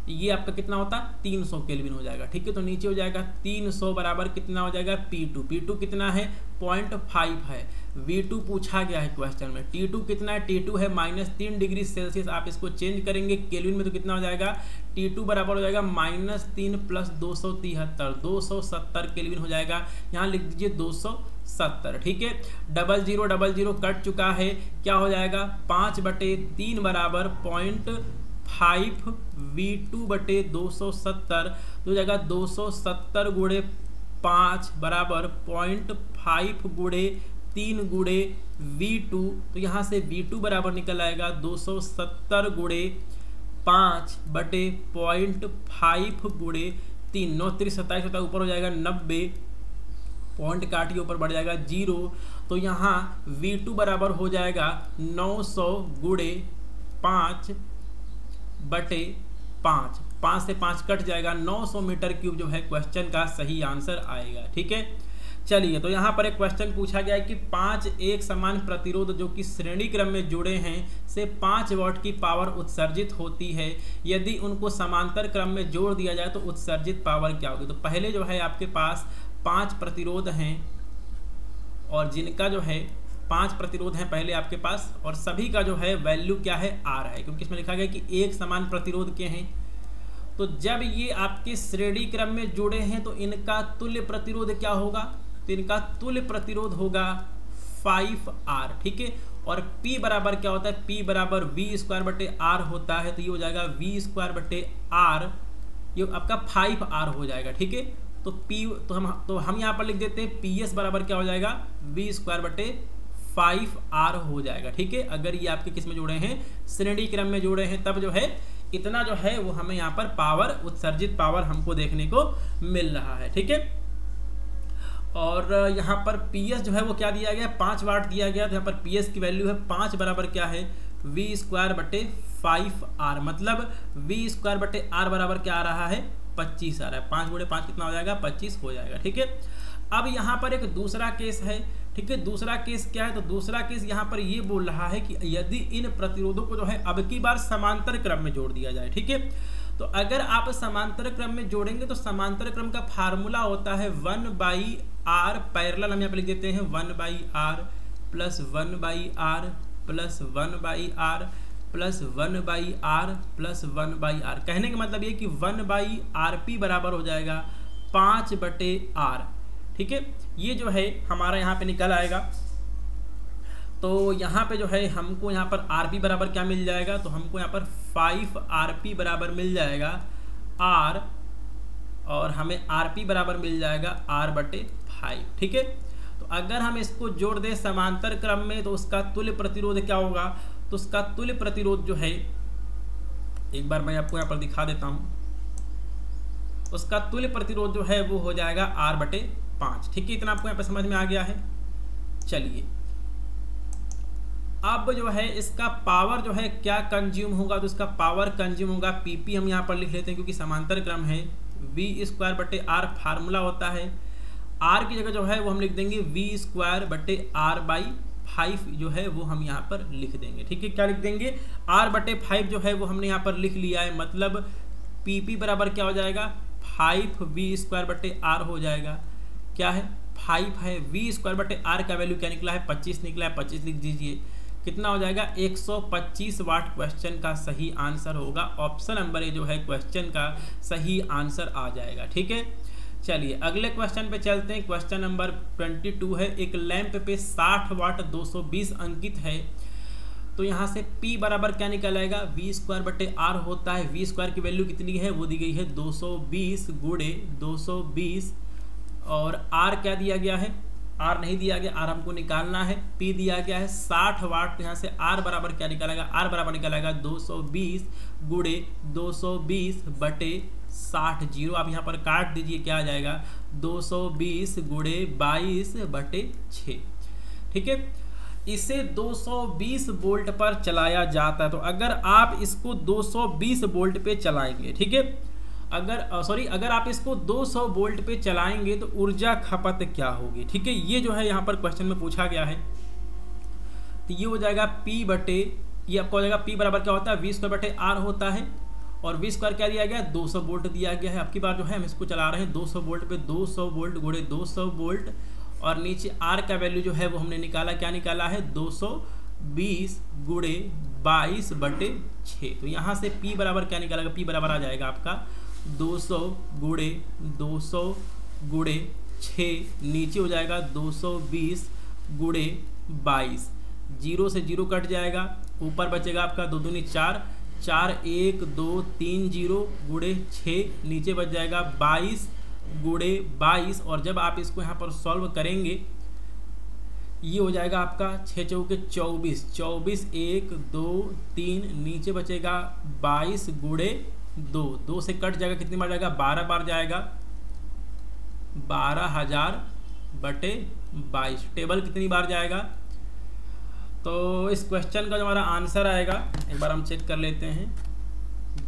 ये आपका कितना होता है, 300 केल्विन हो जाएगा। ठीक है, तो नीचे हो जाएगा 300 बराबर कितना हो जाएगा, P2 कितना है, 0.5 है। V2 पूछा गया है क्वेश्चन में, T2 कितना है, T2 है -3 डिग्री सेल्सियस, आप इसको चेंज करेंगे केल्विन में तो कितना हो जाएगा, T2 बराबर हो जाएगा -3 + 273, 270 केल्विन हो जाएगा। यहाँ लिख दीजिए 270। ठीक है, 0000 कट चुका है, क्या हो जाएगा, 5/3 बराबर 0.5 V2 बटे 270, तो हो जाएगा 270 × 5 बराबर 0.5 × 3 × V2, तो यहाँ से V2 बराबर निकल आएगा 270 × 5 बटे 0.5 × 3, 9 3 27 होता है, ऊपर हो जाएगा 90, पॉइंट काटिए ऊपर बढ़ जाएगा 0, तो यहाँ V2 बराबर हो जाएगा 900 × 5 बटे 5, 5 से 5 कट जाएगा, 900 मीटर क्यूब जो है क्वेश्चन का सही आंसर आएगा। ठीक है, चलिए, तो यहाँ पर एक क्वेश्चन पूछा गया है कि 5 एक समान प्रतिरोध जो कि श्रेणी क्रम में जुड़े हैं से 5 वाट की पावर उत्सर्जित होती है, यदि उनको समांतर क्रम में जोड़ दिया जाए तो उत्सर्जित पावर क्या होगी। तो पहले जो है आपके पास 5 प्रतिरोध हैं, और जिनका जो है 5 प्रतिरोध हैं पहले आपके पास, और सभी का जो है वैल्यू क्या है, R है, क्योंकि इसमें लिखा गया कि एक समान प्रतिरोध के हैं। तो जब ये आपके श्रेणी क्रम में जुड़े हैं तो इनका तुल्य प्रतिरोध क्या होगा, तो इनका तुल्य प्रतिरोध होगा 5R। ठीक है, और P बराबर क्या होता है, P बराबर V² बटे R होता है, तो ये हो जाएगा V² बटे R, ये आपका 5R हो जाएगा। ठीक है, तो P तो हम यहाँ पर लिख देते हैं PS बराबर क्या हो जाएगा, V² बटे 5R हो जाएगा। ठीक है, अगर ये आपके किस में जुड़े हैं, श्रेणी क्रम में जुड़े हैं, तब जो है इतना जो है वो हमें यहाँ पर पावर, उत्सर्जित पावर हमको देखने को मिल रहा है। ठीक है, और यहाँ पर PS जो है वो क्या दिया गया, 5 वाट दिया गया, तो यहाँ पर PS की वैल्यू है 5 बराबर क्या है, V² बटे 5R, मतलब V² बटे R बराबर क्या आ रहा है, 25 आ रहा है। 5 × 5 कितना हो जाएगा, 25 हो जाएगा। ठीक है, अब यहाँ पर एक दूसरा केस है। ठीक है, दूसरा केस क्या है, तो दूसरा केस यहाँ पर ये बोल रहा है कि यदि इन प्रतिरोधों को जो है अब की बार समांतर क्रम में जोड़ दिया जाए। ठीक है, तो अगर आप समांतर क्रम में जोड़ेंगे तो समांतर क्रम का फार्मूला होता है 1/R, पैरेलल हम यहाँ पर लिख देते हैं 1/R plus 1/R plus 1/R plus 1/R plus 1/R। कहने का मतलब ये कि 1/RP बराबर हो जाएगा 5/R। ठीक है, ये जो है हमारा यहाँ पे निकल आएगा, तो यहाँ पे जो है हमको यहाँ पर RP बराबर क्या मिल जाएगा, तो हमको यहाँ पर 5RP बराबर मिल जाएगा R, और हमें RP बराबर मिल जाएगा R/5। ठीक है, तो अगर हम इसको जोड़ दें समांतर क्रम में तो उसका तुल्य प्रतिरोध क्या होगा, तो उसका तुल्य प्रतिरोध जो है, एक बार मैं आपको यहाँ पर दिखा देता हूँ, उसका तुल्य प्रतिरोध जो है वो हो जाएगा R/5। ठीक है, इतना आपको यहाँ पे समझ में आ गया है। चलिए, अब जो है इसका पावर जो है क्या कंज्यूम होगा, तो इसका पावर कंज्यूम होगा PP, हम यहाँ पर लिख लेते हैं क्योंकि समांतर क्रम है, V² बटे R फार्मूला होता है। R की जगह जो है वो हम लिख देंगे V² बटे R/5 जो है वो हम यहाँ पर लिख देंगे। ठीक है, क्या लिख देंगे, R/5 जो है वो हमने यहाँ पर लिख लिया है, मतलब PP बराबर क्या हो जाएगा, 5V² बटे R हो जाएगा। क्या है, 5 है, V² बटे R का वैल्यू क्या निकला है, 25 निकला है, 25 लिख दीजिए। कितना हो जाएगा 125 वाट क्वेश्चन का सही आंसर होगा। ऑप्शन नंबर ए जो है क्वेश्चन का सही आंसर आ जाएगा। ठीक है, चलिए अगले क्वेश्चन पे चलते हैं। क्वेश्चन नंबर 22 है, एक लैंप पे 60 वाट 220 अंकित है, तो यहाँ से P बराबर क्या निकल आएगा, V²/R होता है। V² की वैल्यू कितनी है, वो दी गई है 220 गुणे 220, और R क्या दिया गया है, R नहीं दिया गया, R हमको निकालना है। P दिया गया है 60 वाट, यहाँ से R बराबर क्या निकलेगा, R बराबर निकलेगा 220 गुणे 220/60। जीरो आप यहाँ पर काट दीजिए, क्या आ जाएगा 220 गुणे 22/6। ठीक है, इसे 220 वोल्ट पर चलाया जाता है। तो अगर आप इसको 220 वोल्ट पे चलाएंगे, ठीक है, अगर आप इसको 200 वोल्ट पे चलाएंगे तो ऊर्जा खपत क्या होगी। ठीक है, ये जो है यहाँ पर क्वेश्चन में पूछा गया है। तो ये हो जाएगा ये आपको हो जाएगा P बराबर क्या होता है, V²/R होता है, और V² क्या दिया गया है, 200 वोल्ट दिया गया है। आपकी बार जो है हम इसको चला रहे हैं 200 वोल्ट पे, 200 वोल्ट गुणे 200 वोल्ट, और नीचे R का वैल्यू जो है वो हमने निकाला, क्या निकाला है 220 गुणे 22/6। तो यहाँ से P बराबर क्या निकालेगा, P बराबर आ जाएगा आपका 200 गुणे 6, नीचे हो जाएगा 220 गुणे 22, जीरो से जीरो कट जाएगा, ऊपर बचेगा आपका 2 दूनी 4, 4 1 2 3 0 गुणे 6, नीचे बच जाएगा 22 गुणे 22, और जब आप इसको यहाँ पर सॉल्व करेंगे ये हो जाएगा आपका 6 चौके 24, 24 1 2 3, नीचे बचेगा 22 गुणे 2 से कट जाएगा, कितनी बार जाएगा 12 बार जाएगा, 12,000/22। टेबल कितनी बार जाएगा, तो इस क्वेश्चन का जो हमारा आंसर आएगा एक बार हम चेक कर लेते हैं,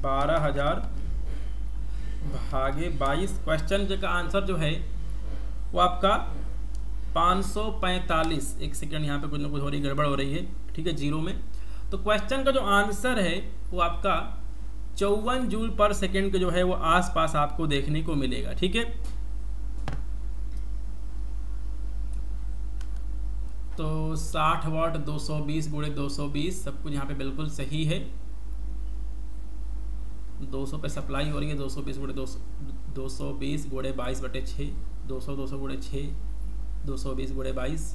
12,000/22। क्वेश्चन का आंसर जो है वो आपका 545। एक सेकेंड, यहाँ पे कुछ ना कुछ हो रही गड़बड़ हो रही है, ठीक है, जीरो में। तो क्वेश्चन का जो आंसर है वो आपका 54 जूल पर सेकेंड के जो है वो आसपास आपको देखने को मिलेगा। ठीक है, तो 60 वाट 220 गुणे 220 सब कुछ यहाँ पे बिल्कुल सही है। 200 पे सप्लाई हो रही है, 220 गुणे 220 गुणे 22/6, 200 गुणे 6, 220 गुणे 22,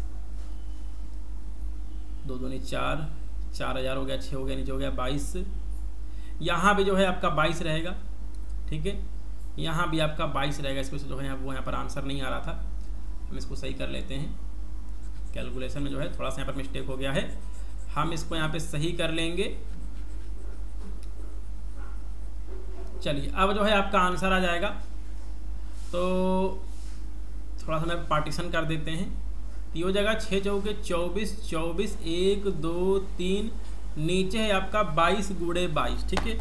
2 दूनी 4, 4000 हो गया, 6 हो गया, नीचे हो गया 22। यहाँ भी जो है आपका 22 रहेगा। ठीक है, यहाँ भी आपका 22 रहेगा। इसको जो है वो यहाँ पर आंसर नहीं आ रहा था, हम इसको सही कर लेते हैं। कैलकुलेशन में जो है थोड़ा सा यहाँ पर मिस्टेक हो गया है, हम इसको यहाँ पे सही कर लेंगे। चलिए अब जो है आपका आंसर आ जाएगा, तो थोड़ा सा मैं पार्टीशन कर देते हैं। ये हो जाएगा 6 चौके 24, 24 1 2 3, नीचे है आपका 22 गुणे 22। ठीक है,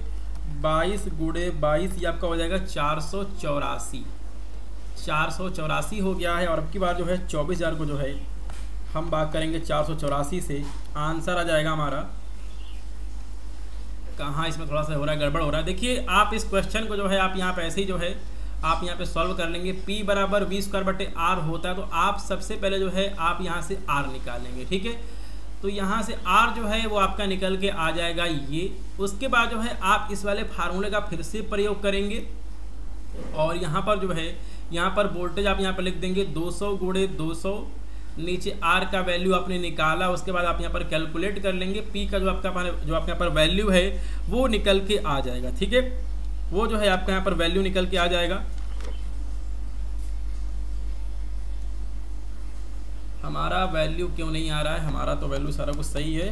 22 गुणे 22 ये आपका हो जाएगा 484 हो गया है। और अब की बार जो है 24,000 को जो है हम बात करेंगे 484 से, आंसर आ जाएगा हमारा, कहाँ इसमें थोड़ा सा हो रहा है गड़बड़ हो रहा है। देखिए आप इस क्वेश्चन को जो है आप यहाँ पे ऐसे ही जो है आप यहाँ पे सॉल्व कर लेंगे। P बराबर V²/R होता है, तो आप सबसे पहले जो है आप यहाँ से R निकालेंगे। ठीक है, तो यहाँ से R जो है वो आपका निकल के आ जाएगा ये। उसके बाद जो है आप इस वाले फार्मूले का फिर से प्रयोग करेंगे, और यहाँ पर जो है यहाँ पर वोल्टेज आप यहाँ पर लिख देंगे 200 गुणे 200, नीचे R का वैल्यू आपने निकाला, उसके बाद आप यहाँ पर कैलकुलेट कर लेंगे। P का जो आपके यहाँ पर वैल्यू है वो निकल के आ जाएगा। ठीक है, वो जो है आपका यहाँ पर वैल्यू निकल के आ जाएगा। हमारा वैल्यू क्यों नहीं आ रहा है, हमारा तो वैल्यू सारा कुछ सही है।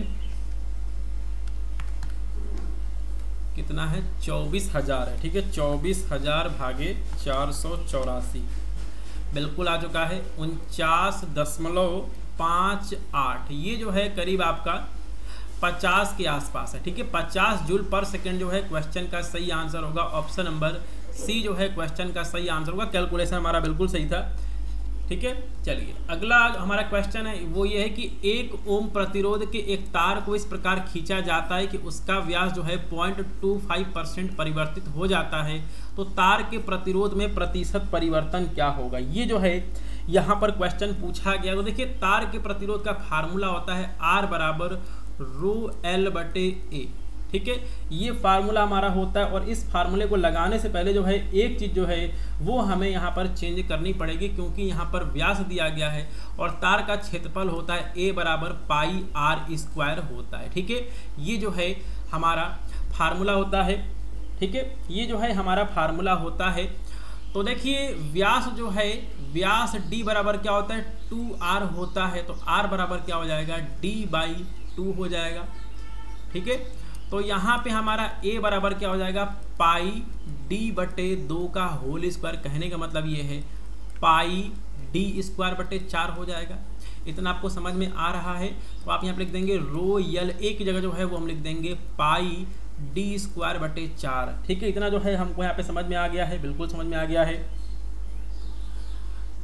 कितना है, 24,000 है। ठीक है, 24,000/484 बिल्कुल आ चुका है। 49.58 ये जो है करीब आपका 50 के आसपास है। ठीक है, 50 जूल पर सेकेंड जो है क्वेश्चन का सही आंसर होगा। ऑप्शन नंबर सी जो है क्वेश्चन का सही आंसर होगा। कैलकुलेशन हमारा बिल्कुल सही था। ठीक है, चलिए अगला हमारा क्वेश्चन है वो ये है कि 1 ओम प्रतिरोध के एक तार को इस प्रकार खींचा जाता है कि उसका व्यास जो है 0.25% परिवर्तित हो जाता है, तो तार के प्रतिरोध में प्रतिशत परिवर्तन क्या होगा। ये जो है यहाँ पर क्वेश्चन पूछा गया। तो देखिए तार के प्रतिरोध का फार्मूला होता है R बराबर रो एल बटे ए। ठीक है, ये फार्मूला हमारा होता है और इस फार्मूले को लगाने से पहले जो है एक चीज़ जो है वो हमें यहाँ पर चेंज करनी पड़ेगी, क्योंकि यहाँ पर व्यास दिया गया है और तार का क्षेत्रफल होता है ए बराबर पाई आर स्क्वायर होता है। ठीक है, ये जो है हमारा फार्मूला होता है। ठीक है, ये जो है हमारा फार्मूला होता है। तो देखिए व्यास जो है, व्यास d बराबर क्या होता है 2r होता है, तो r बराबर क्या हो जाएगा d/2 हो जाएगा। ठीक है, तो यहाँ पे हमारा a बराबर क्या हो जाएगा पाई d/2 का होल स्क्वायर। कहने का मतलब ये है पाई d²/4 हो जाएगा। इतना आपको समझ में आ रहा है, तो आप यहाँ पे लिख देंगे रो यल ए की जगह जो है वो हम लिख देंगे पाई d²/4। ठीक है, इतना जो है हमको यहाँ पे समझ में आ गया है, बिल्कुल समझ में आ गया है।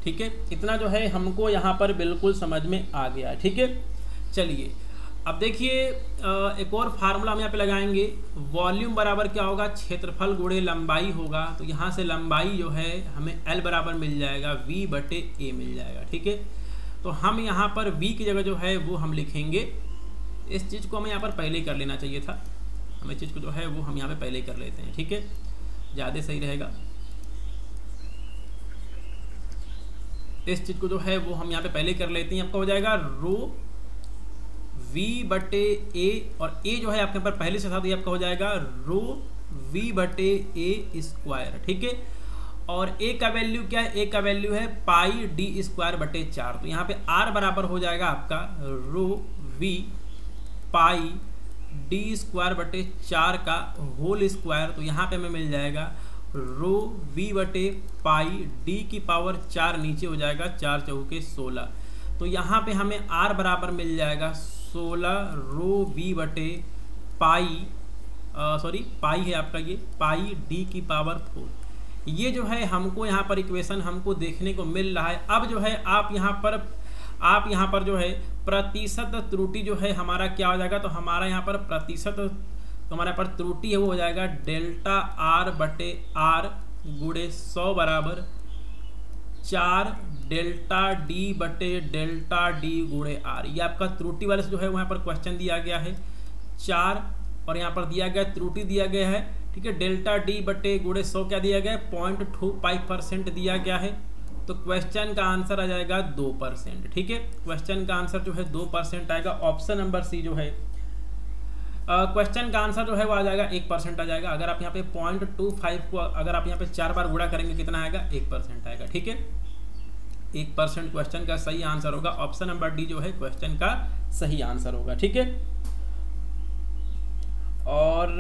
ठीक है, इतना जो है हमको यहाँ पर बिल्कुल समझ में आ गया है। ठीक है, चलिए अब देखिए एक और फार्मूला हम यहाँ पे लगाएंगे। वॉल्यूम बराबर क्या होगा क्षेत्रफल गुणे लंबाई होगा, तो यहाँ से लंबाई जो है हमें L बराबर मिल जाएगा V/A मिल जाएगा। ठीक है, तो हम यहाँ पर V की जगह जो है वो हम लिखेंगे, इस चीज़ को हमें यहाँ पर पहले कर लेना चाहिए था, हमें चीज़ को जो है वो हम यहाँ पे पहले कर लेते हैं। ठीक है, ज़्यादा सही रहेगा। इस चीज़ को जो है वो हम यहाँ पे पहले कर लेते हैं। आपका हो जाएगा रो V/A और A जो है आपके पर पहले से था, तो ये आपका हो जाएगा रो V/A स्क्वायर। ठीक है, और A का वैल्यू क्या है, A का वैल्यू है पाई d²/4। तो यहाँ पे R बराबर हो जाएगा आपका रो V पाई d²/4 का होल स्क्वायर। तो यहाँ पे हमें मिल जाएगा रो V/पाई d⁴ नीचे हो जाएगा 4 चौके 16। तो यहाँ पे हमें R बराबर मिल जाएगा 16 रो V/पाई पाई है आपका ये पाई d⁴। ये जो है हमको यहाँ पर इक्वेशन हमको देखने को मिल रहा है। अब जो है आप यहाँ पर जो है प्रतिशत त्रुटि जो है हमारा क्या हो जाएगा, तो हमारा यहाँ पर प्रतिशत तो हमारे यहाँ पर त्रुटि है वो हो जाएगा डेल्टा R/R गुणे 100 बराबर 4 डेल्टा D/डेल्टा D गुणे R। ये आपका त्रुटि वाले से जो है वहाँ पर क्वेश्चन दिया गया है 4 और यहाँ पर दिया गया त्रुटि दिया गया है। ठीक है, डेल्टा D/गुणे 100 क्या दिया गया है 0.25% दिया गया है। तो क्वेश्चन का आंसर आ जाएगा 2%। ठीक है, क्वेश्चन का आंसर जो है 2% आएगा। ऑप्शन नंबर सी जो है क्वेश्चन का आंसर जो है वो आ जाएगा 1% आ जाएगा। अगर आप यहाँ पे 0.25 को अगर आप यहाँ पे 4 बार गुणा करेंगे कितना आएगा 1% आएगा। ठीक है, 1% क्वेश्चन का सही आंसर होगा। ऑप्शन नंबर डी जो है क्वेश्चन का सही आंसर होगा। ठीक है, और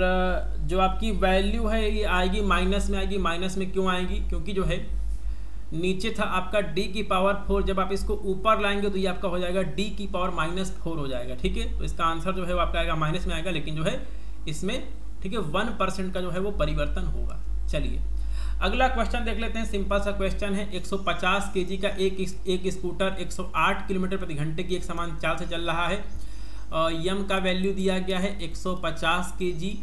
जो आपकी वैल्यू है ये आएगी माइनस में आएगी। माइनस में क्यों आएगी, क्योंकि जो है नीचे था आपका d⁴, जब आप इसको ऊपर लाएंगे तो ये आपका हो जाएगा d⁻⁻4 हो जाएगा। ठीक है, तो इसका आंसर जो है वो आपका आएगा माइनस में आएगा, लेकिन जो है इसमें ठीक है 1% का जो है वो परिवर्तन होगा। चलिए अगला क्वेश्चन देख लेते हैं। सिंपल सा क्वेश्चन है। 150 kg का एक स्कूटर 108 किलोमीटर प्रति घंटे की एक समान चाल से चल रहा है। यम का वैल्यू दिया गया है 150 kg,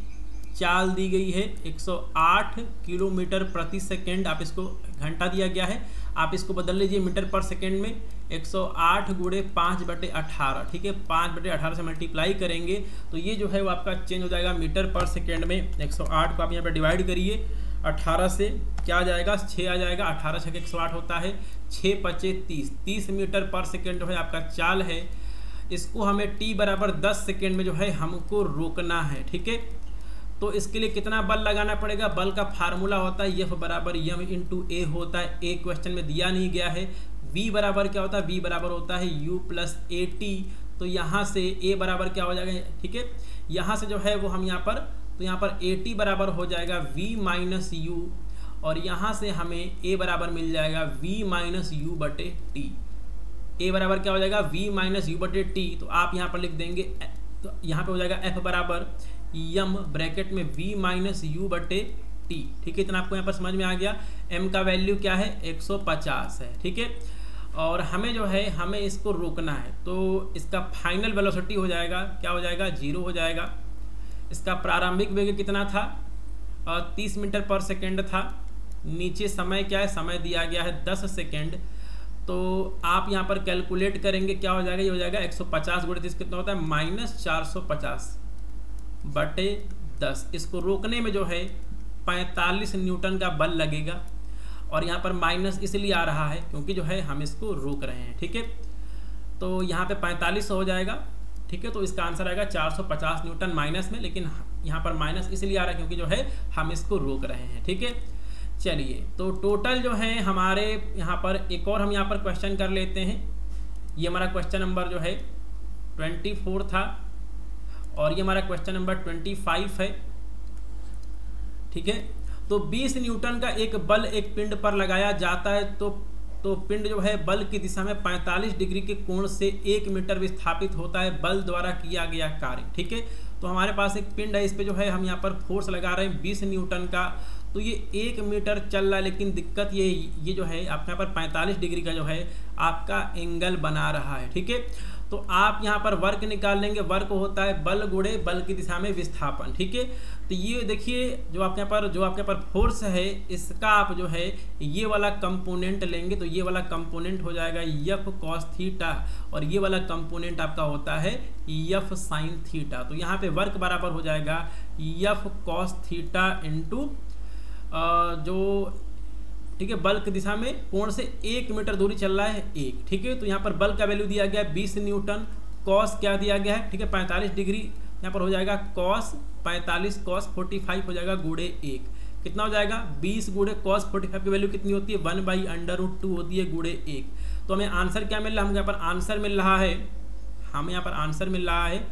चाल दी गई है 108 किलोमीटर प्रति सेकेंड। आप इसको घंटा दिया गया है, आप इसको बदल लीजिए मीटर पर सेकेंड में। 108 गुणे 5/18। ठीक है, 5/18 से मल्टीप्लाई करेंगे तो ये जो है वो आपका चेंज हो जाएगा मीटर पर सेकेंड में। 108 को आप यहाँ पर डिवाइड करिए 18 से, क्या आ जाएगा 6 आ जाएगा। 18 6 108 होता है, 6 × 5 = 30 मीटर पर सेकेंड जो है आपका चाल है। इसको हमें t बराबर 10 सेकेंड में जो है हमको रोकना है। ठीक है, तो इसके लिए कितना बल लगाना पड़ेगा, बल का फार्मूला होता है F बराबर m × a होता है। a क्वेश्चन में दिया नहीं गया है। v बराबर क्या होता है, v बराबर होता है u + at। तो यहाँ से a बराबर क्या हो जाएगा, ठीक है, यहाँ से जो है वो हम यहाँ पर तो यहाँ पर at बराबर हो जाएगा v - u और यहाँ से हमें a बराबर मिल जाएगा v - u/t। a बराबर क्या हो जाएगा v - u/t। तो आप यहाँ पर लिख देंगे, तो यहाँ पे हो जाएगा f बराबर m ब्रैकेट में v - u/t। ठीक है, इतना आपको यहाँ पर समझ में आ गया। m का वैल्यू क्या है 150 है। ठीक है, और हमें जो है हमें इसको रोकना है, तो इसका फाइनल वेलोसिटी हो जाएगा क्या हो जाएगा 0 हो जाएगा। इसका प्रारंभिक वेग कितना था 30 मीटर पर सेकेंड था। नीचे समय क्या है, समय दिया गया है 10 सेकेंड। तो आप यहाँ पर कैलकुलेट करेंगे, क्या हो जाएगा, ये हो जाएगा 150 गुणे 30 कितना होता है, -450/10। इसको रोकने में जो है 45 न्यूटन का बल लगेगा, और यहाँ पर माइनस इसलिए आ रहा है क्योंकि जो है हम इसको रोक रहे हैं। ठीक है, तो यहाँ पे 45 हो जाएगा। ठीक है, तो इसका आंसर आएगा 450 न्यूटन माइनस में, लेकिन यहाँ पर माइनस इसलिए आ रहा है क्योंकि जो है हम इसको रोक रहे हैं। ठीक है, चलिए तो टोटल जो है हमारे यहाँ पर एक और हम यहाँ पर क्वेश्चन कर लेते हैं। ये हमारा क्वेश्चन नंबर जो है 24 था, और ये हमारा क्वेश्चन नंबर 25 है। ठीक है, तो 20 न्यूटन का एक बल एक पिंड पर लगाया जाता है, तो पिंड जो है बल की दिशा में 45 डिग्री के कोण से 1 मीटर विस्थापित होता है बल द्वारा किया गया कार्य। ठीक है, तो हमारे पास एक पिंड है, इस पे जो है हम यहाँ पर फोर्स लगा रहे हैं 20 न्यूटन का, तो ये 1 मीटर चल रहा है, लेकिन दिक्कत ये जो है आपके यहाँ पर 45 डिग्री का जो है आपका एंगल बना रहा है। ठीक है, तो आप यहाँ पर वर्क निकाल लेंगे, वर्क होता है बल गुणे बल की दिशा में विस्थापन। ठीक है, तो ये देखिए जो आपके यहाँ पर फोर्स है, इसका आप जो है ये वाला कंपोनेंट लेंगे, तो ये वाला कंपोनेंट हो जाएगा F cos थीटा, और ये वाला कंपोनेंट आपका होता है F sin थीटा। तो यहाँ पे वर्क बराबर हो जाएगा F cos थीटा इंटू जो, ठीक है, बल की दिशा में कोण से 1 मीटर दूरी चल रहा है 1। ठीक है, तो यहाँ पर बल का वैल्यू दिया गया है 20 न्यूटन, कॉस क्या दिया गया है, ठीक है, 45 डिग्री, यहाँ पर हो जाएगा कॉस 45 कॉस 45 हो जाएगा गुणे 1, कितना हो जाएगा 20 गुणे कॉस 45 की वैल्यू कितनी होती है 1/√2 होती है गुणे 1। तो हमें आंसर क्या मिल रहा है, हमें यहाँ पर आंसर मिल रहा है, हमें यहाँ पर आंसर मिल रहा है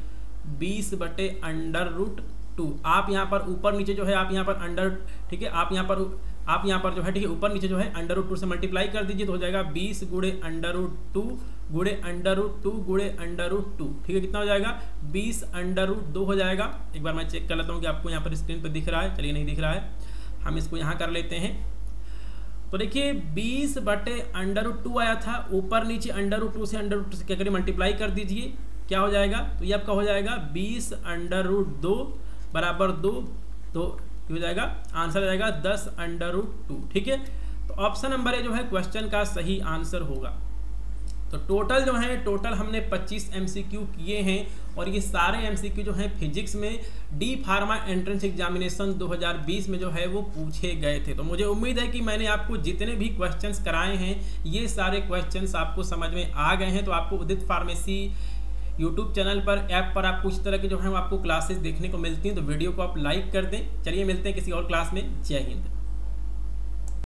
20/√2। आप यहाँ पर ऊपर नीचे जो है आप यहाँ पर अंडर, ठीक है, आप यहाँ पर जो है, ठीक है, ऊपर नीचे जो है √2 से मल्टीप्लाई कर दीजिए, तो हो जाएगा 20 गुणे √2 गुणे √2 गुणे √2। ठीक है, कितना हो जाएगा 20/2 हो जाएगा। एक बार मैं चेक कर लेता हूँ कि आपको यहाँ पर स्क्रीन पर दिख रहा है, चलिए नहीं दिख रहा है, हम इसको यहाँ कर लेते हैं। तो देखिए 20/√2 आया था, ऊपर नीचे √2 से क्या करिए मल्टीप्लाई कर दीजिए, क्या हो जाएगा, तो ये आपका हो जाएगा 20/2 बराबर 2, तो हो जाएगा आंसर आ जाएगा 10/2। ठीक है, तो ऑप्शन नंबर ए जो है क्वेश्चन का सही आंसर होगा। तो टोटल हमने 25 MCQ किए हैं, और ये सारे MCQ जो हैं फिजिक्स में डी फार्मा एंट्रेंस एग्जामिनेशन 2020 में जो है वो पूछे गए थे। तो मुझे उम्मीद है कि मैंने आपको जितने भी क्वेश्चंस कराए हैं ये सारे क्वेश्चंस आपको समझ में आ गए हैं। तो आपको उदित फार्मेसी यूट्यूब चैनल पर, ऐप पर आपको इस तरह के जो है आपको क्लासेस देखने को मिलती हैं, तो वीडियो को आप लाइक कर दें। चलिए मिलते हैं किसी और क्लास में। जय हिंद।